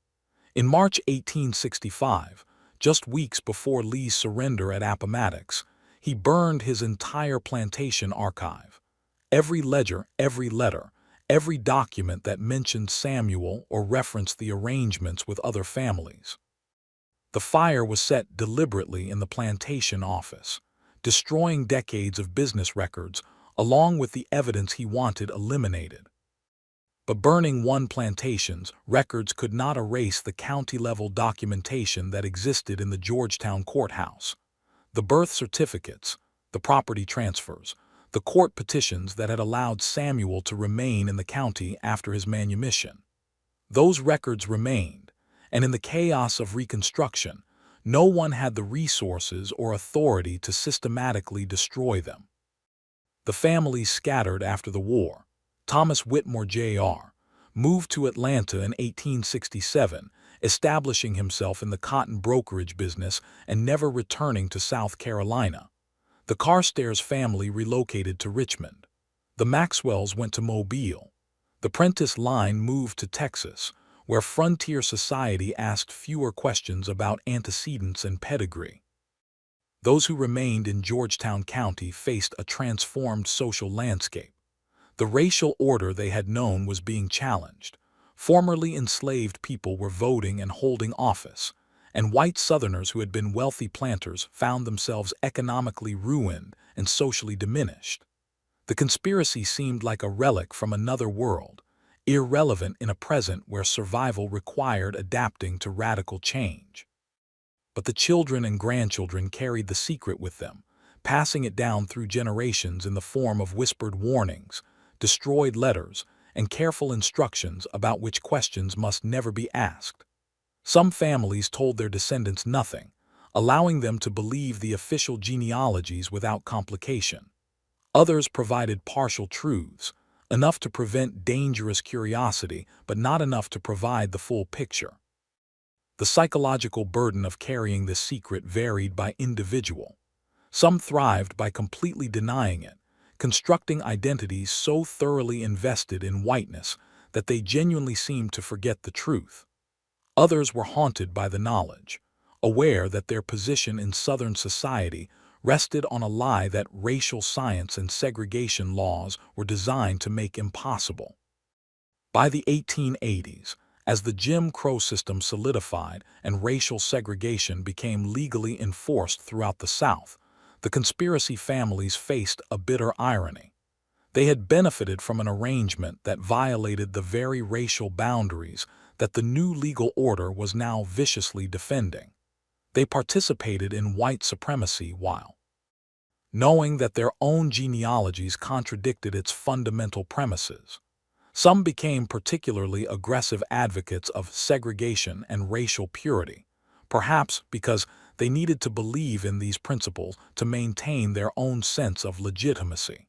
In March 1865, just weeks before Lee's surrender at Appomattox, he burned his entire plantation archive. Every ledger, every letter, every document that mentioned Samuel or referenced the arrangements with other families. The fire was set deliberately in the plantation office, destroying decades of business records along with the evidence he wanted eliminated. But burning one plantation's records could not erase the county-level documentation that existed in the Georgetown courthouse: the birth certificates, the property transfers, the court petitions that had allowed Samuel to remain in the county after his manumission. Those records remained, and in the chaos of Reconstruction, no one had the resources or authority to systematically destroy them. The families scattered after the war. Thomas Whitmore, Jr., moved to Atlanta in 1867, establishing himself in the cotton brokerage business and never returning to South Carolina. The Carstairs family relocated to Richmond. The Maxwells went to Mobile. The Prentice line moved to Texas, where frontier society asked fewer questions about antecedents and pedigree. Those who remained in Georgetown County faced a transformed social landscape. The racial order they had known was being challenged. Formerly enslaved people were voting and holding office, and white Southerners who had been wealthy planters found themselves economically ruined and socially diminished. The conspiracy seemed like a relic from another world, irrelevant in a present where survival required adapting to radical change. But the children and grandchildren carried the secret with them, passing it down through generations in the form of whispered warnings, destroyed letters, and careful instructions about which questions must never be asked. Some families told their descendants nothing, allowing them to believe the official genealogies without complication. Others provided partial truths, enough to prevent dangerous curiosity, but not enough to provide the full picture. The psychological burden of carrying this secret varied by individual. Some thrived by completely denying it, constructing identities so thoroughly invested in whiteness that they genuinely seemed to forget the truth. Others were haunted by the knowledge, aware that their position in Southern society rested on a lie that racial science and segregation laws were designed to make impossible. By the 1880s, as the Jim Crow system solidified and racial segregation became legally enforced throughout the South, the conspiracy families faced a bitter irony. They had benefited from an arrangement that violated the very racial boundaries that the new legal order was now viciously defending. They participated in white supremacy while knowing that their own genealogies contradicted its fundamental premises. Some became particularly aggressive advocates of segregation and racial purity, perhaps because they needed to believe in these principles to maintain their own sense of legitimacy.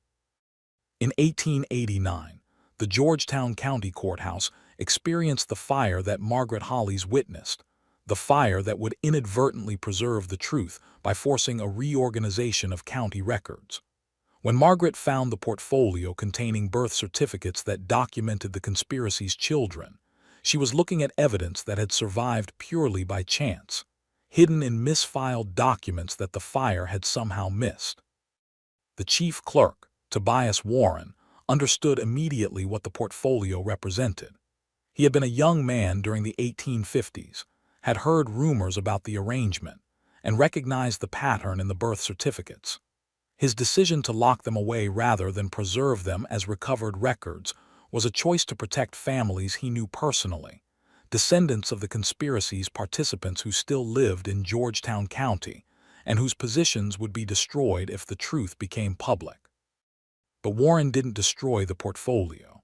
In 1889, the Georgetown County Courthouse experienced the fire that Margaret Hollis witnessed, the fire that would inadvertently preserve the truth by forcing a reorganization of county records. When Margaret found the portfolio containing birth certificates that documented the conspiracy's children, she was looking at evidence that had survived purely by chance, hidden in misfiled documents that the fire had somehow missed. The chief clerk, Tobias Warren, understood immediately what the portfolio represented. He had been a young man during the 1850s, had heard rumors about the arrangement, and recognized the pattern in the birth certificates. His decision to lock them away rather than preserve them as recovered records was a choice to protect families he knew personally, descendants of the conspiracy's participants who still lived in Georgetown County and whose positions would be destroyed if the truth became public. But Warren didn't destroy the portfolio.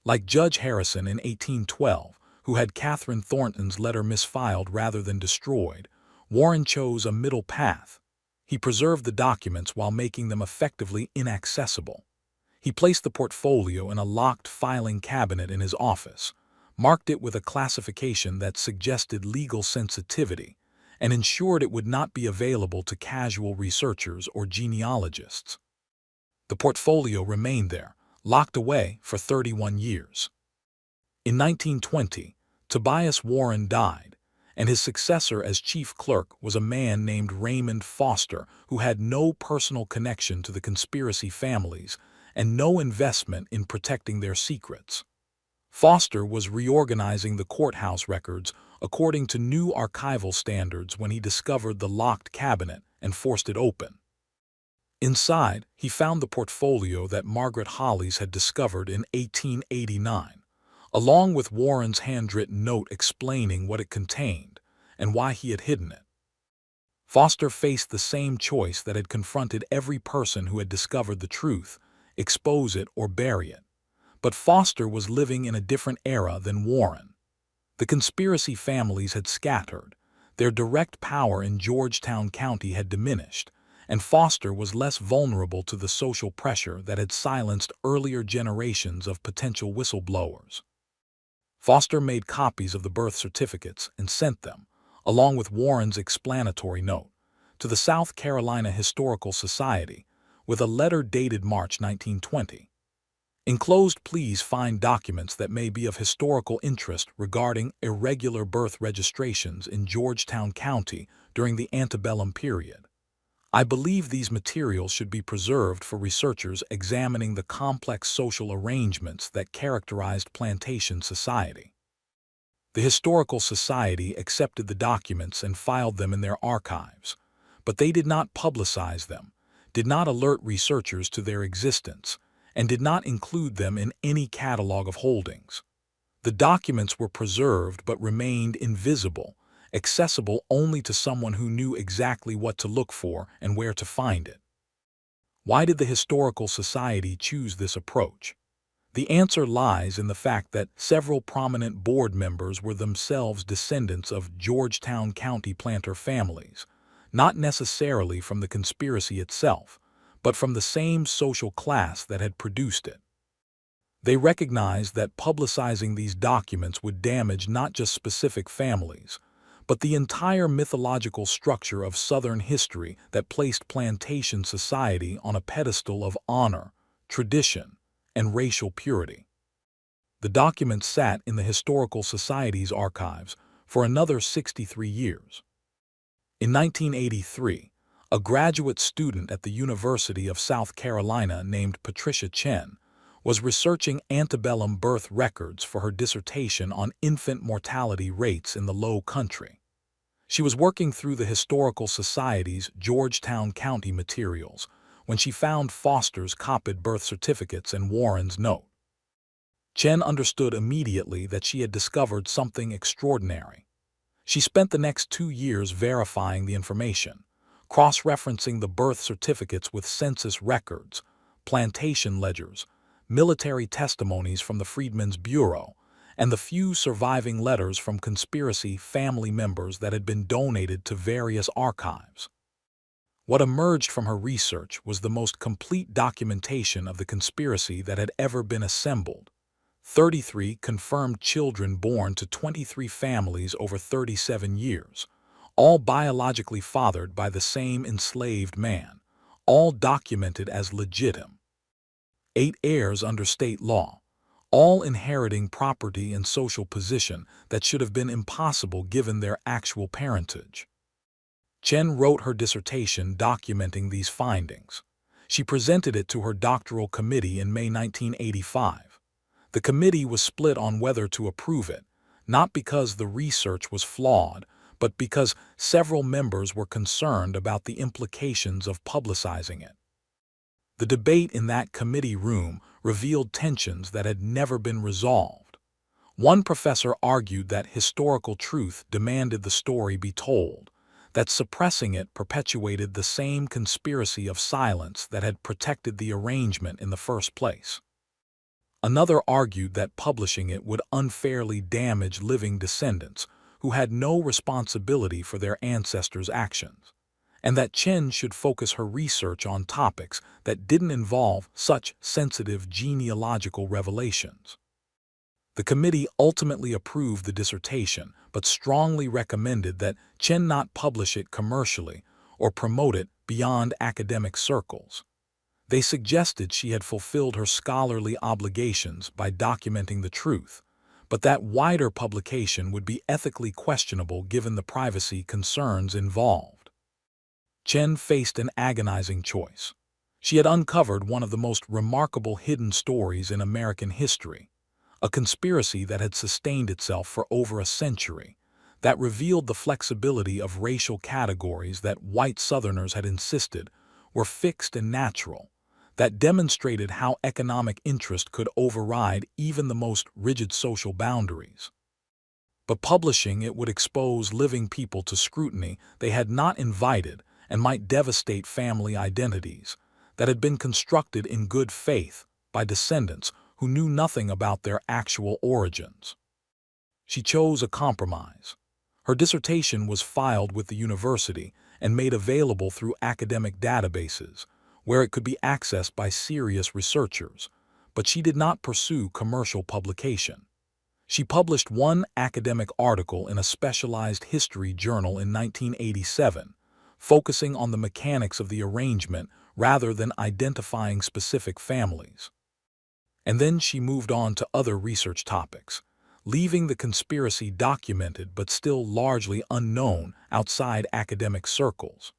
Like Judge Harrison in 1812, who had Catherine Thornton's letter misfiled rather than destroyed, Warren chose a middle path. He preserved the documents while making them effectively inaccessible. He placed the portfolio in a locked filing cabinet in his office, marked it with a classification that suggested legal sensitivity, and ensured it would not be available to casual researchers or genealogists. The portfolio remained there, locked away for 31 years. In 1920, Tobias Warren died, and his successor as chief clerk was a man named Raymond Foster, who had no personal connection to the conspiracy families and no investment in protecting their secrets. Foster was reorganizing the courthouse records according to new archival standards when he discovered the locked cabinet and forced it open. Inside, he found the portfolio that Margaret Hollis had discovered in 1889, along with Warren's handwritten note explaining what it contained and why he had hidden it. Foster faced the same choice that had confronted every person who had discovered the truth: expose it or bury it. But Foster was living in a different era than Warren. The conspiracy families had scattered, their direct power in Georgetown County had diminished, and Foster was less vulnerable to the social pressure that had silenced earlier generations of potential whistleblowers. Foster made copies of the birth certificates and sent them, along with Warren's explanatory note, to the South Carolina Historical Society with a letter dated March 1920. Enclosed, please find documents that may be of historical interest regarding irregular birth registrations in Georgetown County during the antebellum period. I believe these materials should be preserved for researchers examining the complex social arrangements that characterized plantation society. The Historical Society accepted the documents and filed them in their archives, but they did not publicize them, did not alert researchers to their existence, and did not include them in any catalog of holdings. The documents were preserved but remained invisible, accessible only to someone who knew exactly what to look for and where to find it. Why did the Historical Society choose this approach? The answer lies in the fact that several prominent board members were themselves descendants of Georgetown County planter families, not necessarily from the conspiracy itself, but from the same social class that had produced it. They recognized that publicizing these documents would damage not just specific families, but the entire mythological structure of Southern history that placed plantation society on a pedestal of honor, tradition, and racial purity. The documents sat in the Historical Society's archives for another 63 years. In 1983, a graduate student at the University of South Carolina named Patricia Chen was researching antebellum birth records for her dissertation on infant mortality rates in the Low Country. She was working through the Historical Society's Georgetown County materials when she found Foster's copied birth certificates and Warren's note. Chen understood immediately that she had discovered something extraordinary. She spent the next 2 years verifying the information, cross-referencing the birth certificates with census records, plantation ledgers, military testimonies from the Freedmen's Bureau, and the few surviving letters from conspiracy family members that had been donated to various archives. What emerged from her research was the most complete documentation of the conspiracy that had ever been assembled. 33 confirmed children born to 23 families over 37 years, all biologically fathered by the same enslaved man, all documented as legitimate. 8 heirs under state law, all inheriting property and social position that should have been impossible given their actual parentage. Chen wrote her dissertation documenting these findings. She presented it to her doctoral committee in May 1985. The committee was split on whether to approve it, not because the research was flawed, but because several members were concerned about the implications of publicizing it. The debate in that committee room revealed tensions that had never been resolved. One professor argued that historical truth demanded the story be told, that suppressing it perpetuated the same conspiracy of silence that had protected the arrangement in the first place. Another argued that publishing it would unfairly damage living descendants who had no responsibility for their ancestors' actions, and that Chen should focus her research on topics that didn't involve such sensitive genealogical revelations. The committee ultimately approved the dissertation, but strongly recommended that Chen not publish it commercially or promote it beyond academic circles. They suggested she had fulfilled her scholarly obligations by documenting the truth, but that wider publication would be ethically questionable given the privacy concerns involved. Chen faced an agonizing choice. She had uncovered one of the most remarkable hidden stories in American history, a conspiracy that had sustained itself for over a century, that revealed the flexibility of racial categories that white Southerners had insisted were fixed and natural, that demonstrated how economic interest could override even the most rigid social boundaries. But publishing it would expose living people to scrutiny they had not invited and might devastate family identities that had been constructed in good faith by descendants who knew nothing about their actual origins. She chose a compromise. Her dissertation was filed with the university and made available through academic databases, where it could be accessed by serious researchers, but she did not pursue commercial publication. She published one academic article in a specialized history journal in 1987, focusing on the mechanics of the arrangement rather than identifying specific families. And then she moved on to other research topics, leaving the conspiracy documented but still largely unknown outside academic circles.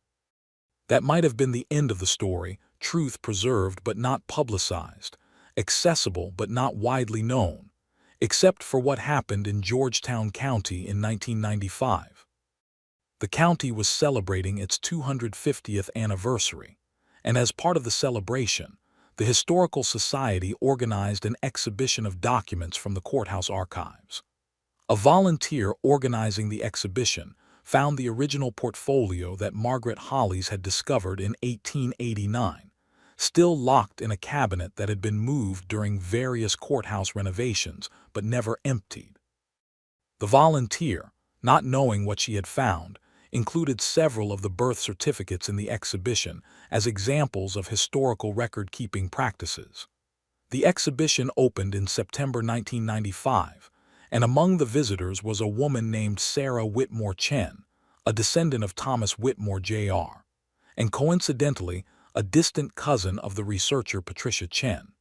That might have been the end of the story, truth preserved but not publicized, accessible but not widely known. except for what happened in Georgetown County in 1995. The county was celebrating its 250th anniversary, and as part of the celebration, the Historical Society organized an exhibition of documents from the courthouse archives. A volunteer organizing the exhibition found the original portfolio that Margaret Hollies had discovered in 1889, still locked in a cabinet that had been moved during various courthouse renovations but never emptied. The volunteer, not knowing what she had found, included several of the birth certificates in the exhibition as examples of historical record-keeping practices. The exhibition opened in September 1995, and among the visitors was a woman named Sarah Whitmore Chen, a descendant of Thomas Whitmore Jr., and coincidentally, a distant cousin of the researcher Patricia Chen.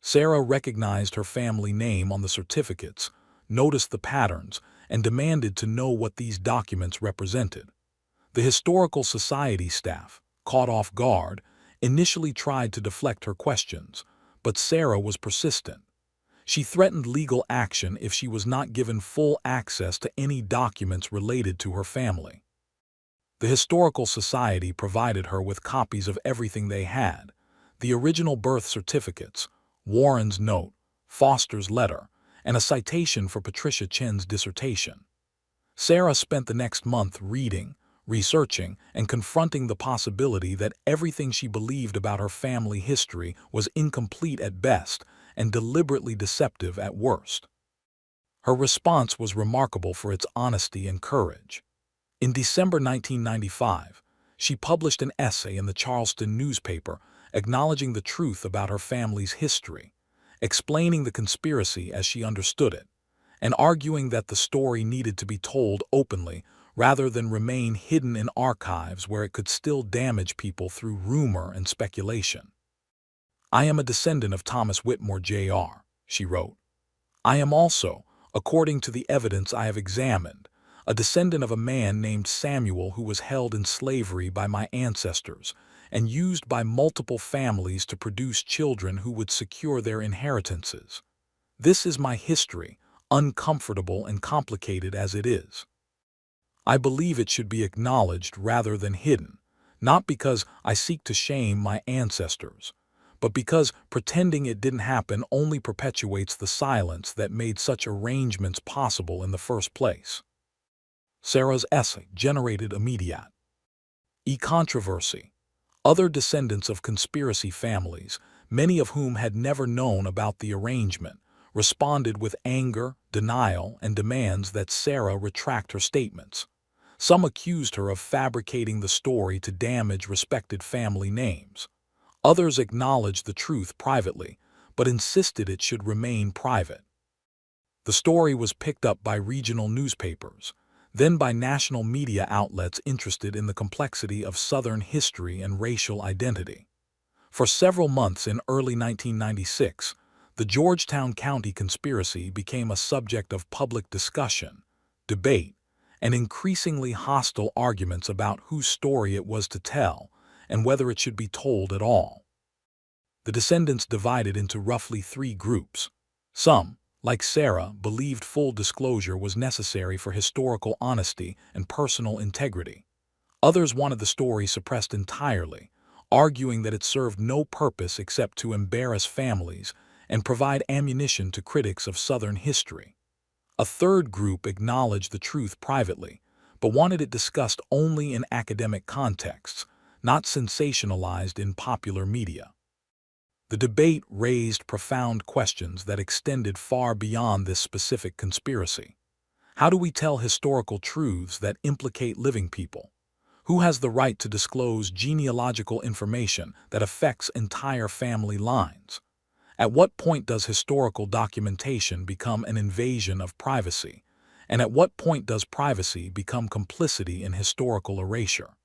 Sarah recognized her family name on the certificates, noticed the patterns, and demanded to know what these documents represented. The Historical Society staff, caught off guard, initially tried to deflect her questions, but Sarah was persistent. She threatened legal action if she was not given full access to any documents related to her family. The Historical Society provided her with copies of everything they had: the original birth certificates, Warren's note, Foster's letter, and a citation for Patricia Chen's dissertation. Sarah spent the next month reading, researching, and confronting the possibility that everything she believed about her family history was incomplete at best and deliberately deceptive at worst. Her response was remarkable for its honesty and courage. In December 1995, she published an essay in the Charleston newspaper acknowledging the truth about her family's history, explaining the conspiracy as she understood it, and arguing that the story needed to be told openly rather than remain hidden in archives where it could still damage people through rumor and speculation. "I am a descendant of Thomas Whitmore Jr.," she wrote. "I am also, according to the evidence I have examined, a descendant of a man named Samuel who was held in slavery by my ancestors and used by multiple families to produce children who would secure their inheritances. This is my history, uncomfortable and complicated as it is. I believe it should be acknowledged rather than hidden, not because I seek to shame my ancestors, but because pretending it didn't happen only perpetuates the silence that made such arrangements possible in the first place." Sarah's essay generated immediate controversy. Other descendants of conspiracy families, many of whom had never known about the arrangement, responded with anger, denial, and demands that Sarah retract her statements. Some accused her of fabricating the story to damage respected family names. Others acknowledged the truth privately, but insisted it should remain private. The story was picked up by regional newspapers, then by national media outlets interested in the complexity of Southern history and racial identity. For several months in early 1996, the Georgetown County conspiracy became a subject of public discussion, debate, and increasingly hostile arguments about whose story it was to tell and whether it should be told at all. The descendants divided into roughly 3 groups. Some, like Sarah, believed full disclosure was necessary for historical honesty and personal integrity. Others wanted the story suppressed entirely, arguing that it served no purpose except to embarrass families and provide ammunition to critics of Southern history. A third group acknowledged the truth privately, but wanted it discussed only in academic contexts, not sensationalized in popular media. The debate raised profound questions that extended far beyond this specific conspiracy. How do we tell historical truths that implicate living people? Who has the right to disclose genealogical information that affects entire family lines? At what point does historical documentation become an invasion of privacy? And at what point does privacy become complicity in historical erasure?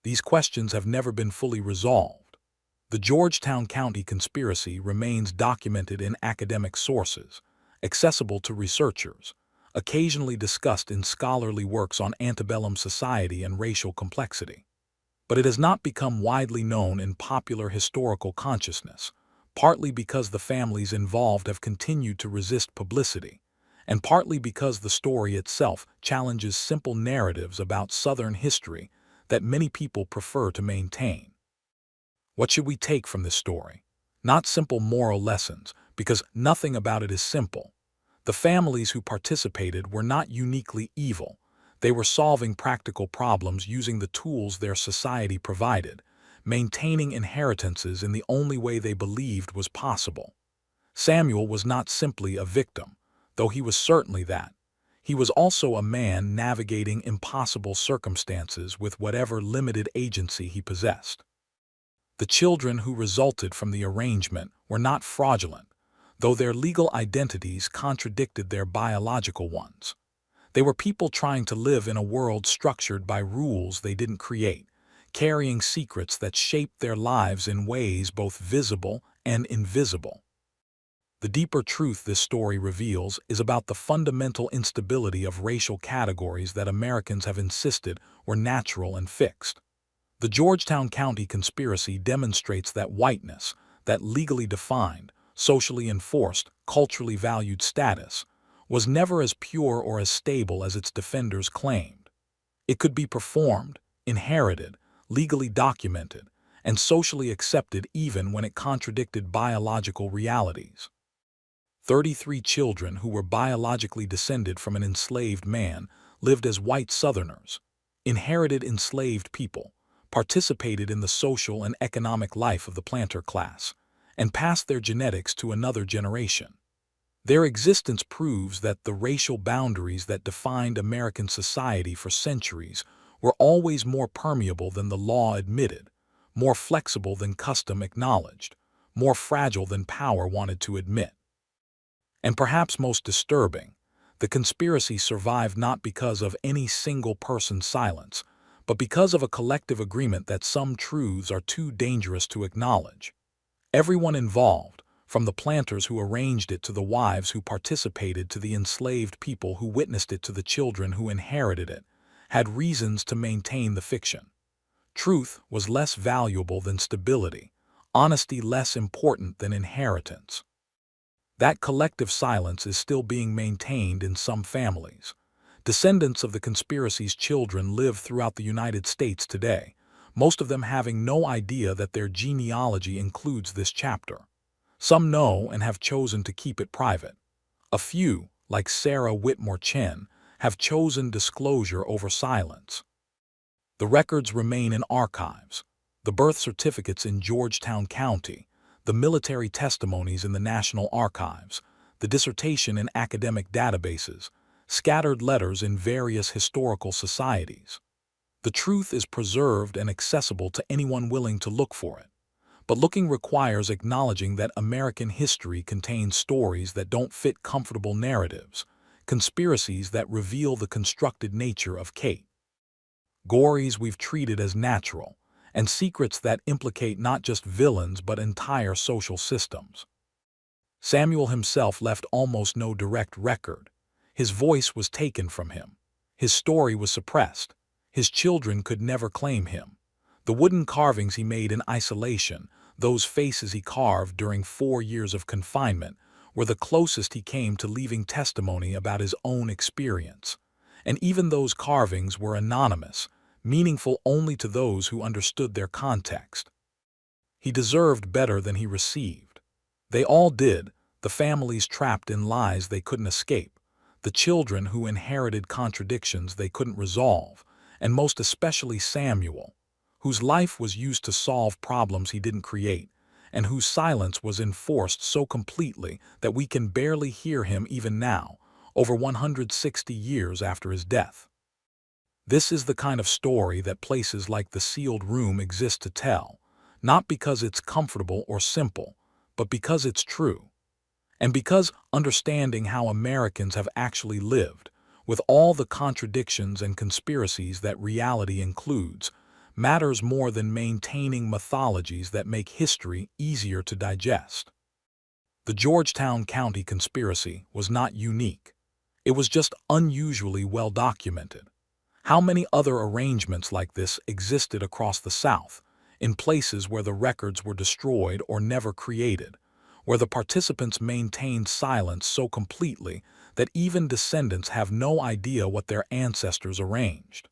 These questions have never been fully resolved. The Georgetown County conspiracy remains documented in academic sources, accessible to researchers, occasionally discussed in scholarly works on antebellum society and racial complexity. But it has not become widely known in popular historical consciousness, partly because the families involved have continued to resist publicity, and partly because the story itself challenges simple narratives about Southern history that many people prefer to maintain. What should we take from this story? Not simple moral lessons, because nothing about it is simple. The families who participated were not uniquely evil. They were solving practical problems using the tools their society provided, maintaining inheritances in the only way they believed was possible. Samuel was not simply a victim, though he was certainly that. He was also a man navigating impossible circumstances with whatever limited agency he possessed. The children who resulted from the arrangement were not fraudulent, though their legal identities contradicted their biological ones. They were people trying to live in a world structured by rules they didn't create, carrying secrets that shaped their lives in ways both visible and invisible. The deeper truth this story reveals is about the fundamental instability of racial categories that Americans have insisted were natural and fixed. The Georgetown County conspiracy demonstrates that whiteness, that legally defined, socially enforced, culturally valued status, was never as pure or as stable as its defenders claimed. It could be performed, inherited, legally documented, and socially accepted even when it contradicted biological realities. 33 children who were biologically descended from an enslaved man lived as white Southerners, inherited enslaved people, participated in the social and economic life of the planter class, and passed their genetics to another generation. Their existence proves that the racial boundaries that defined American society for centuries were always more permeable than the law admitted, more flexible than custom acknowledged, more fragile than power wanted to admit. And perhaps most disturbing, the conspiracy survived not because of any single person's silence, but because of a collective agreement that some truths are too dangerous to acknowledge. Everyone involved, from the planters who arranged it to the wives who participated to the enslaved people who witnessed it to the children who inherited it, had reasons to maintain the fiction. Truth was less valuable than stability, honesty less important than inheritance. That collective silence is still being maintained in some families. Descendants of the conspiracy's children live throughout the United States today, most of them having no idea that their genealogy includes this chapter. Some know and have chosen to keep it private. A few, like Sarah Whitmore Chen, have chosen disclosure over silence. The records remain in archives, the birth certificates in Georgetown County, the military testimonies in the National Archives, the dissertation in academic databases, scattered letters in various historical societies. The truth is preserved and accessible to anyone willing to look for it. But looking requires acknowledging that American history contains stories that don't fit comfortable narratives, conspiracies that reveal the constructed nature of Kate, gories we've treated as natural, and secrets that implicate not just villains but entire social systems. Samuel himself left almost no direct record. His voice was taken from him. His story was suppressed. His children could never claim him. The wooden carvings he made in isolation, those faces he carved during 4 years of confinement, were the closest he came to leaving testimony about his own experience. And even those carvings were anonymous, meaningful only to those who understood their context. He deserved better than he received. They all did, the families trapped in lies they couldn't escape, the children who inherited contradictions they couldn't resolve, and most especially Samuel, whose life was used to solve problems he didn't create, and whose silence was enforced so completely that we can barely hear him even now, over 160 years after his death. This is the kind of story that places like the sealed room exist to tell, not because it's comfortable or simple, but because it's true. And because understanding how Americans have actually lived, with all the contradictions and conspiracies that reality includes, matters more than maintaining mythologies that make history easier to digest. The Georgetown County conspiracy was not unique. It was just unusually well documented. How many other arrangements like this existed across the South, in places where the records were destroyed or never created, where the participants maintained silence so completely that even descendants have no idea what their ancestors arranged.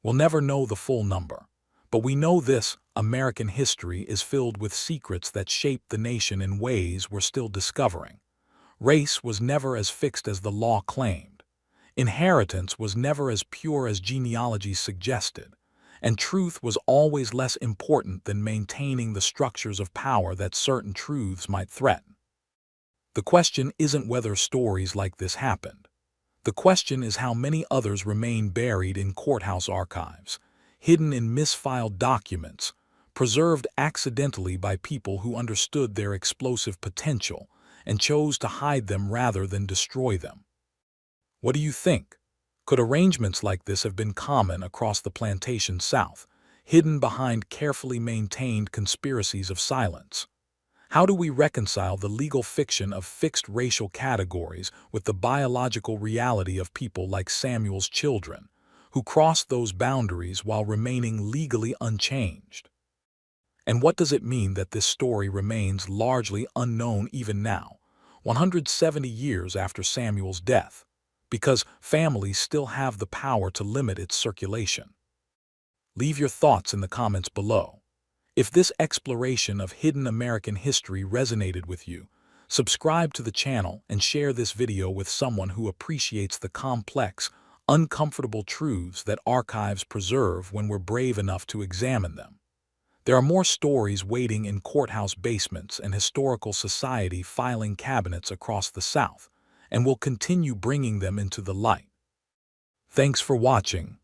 We'll never know the full number, but we know this: American history is filled with secrets that shaped the nation in ways we're still discovering. Race was never as fixed as the law claimed. Inheritance was never as pure as genealogy suggested, and truth was always less important than maintaining the structures of power that certain truths might threaten. The question isn't whether stories like this happened. The question is how many others remain buried in courthouse archives, hidden in misfiled documents, preserved accidentally by people who understood their explosive potential and chose to hide them rather than destroy them. What do you think? Could arrangements like this have been common across the plantation South, hidden behind carefully maintained conspiracies of silence? How do we reconcile the legal fiction of fixed racial categories with the biological reality of people like Samuel's children, who crossed those boundaries while remaining legally unchanged? And what does it mean that this story remains largely unknown even now, 170 years after Samuel's death? Because families still have the power to limit its circulation. Leave your thoughts in the comments below. If this exploration of hidden American history resonated with you, subscribe to the channel and share this video with someone who appreciates the complex, uncomfortable truths that archives preserve when we're brave enough to examine them. There are more stories waiting in courthouse basements and historical society filing cabinets across the South, and we'll continue bringing them into the light. Thanks for watching.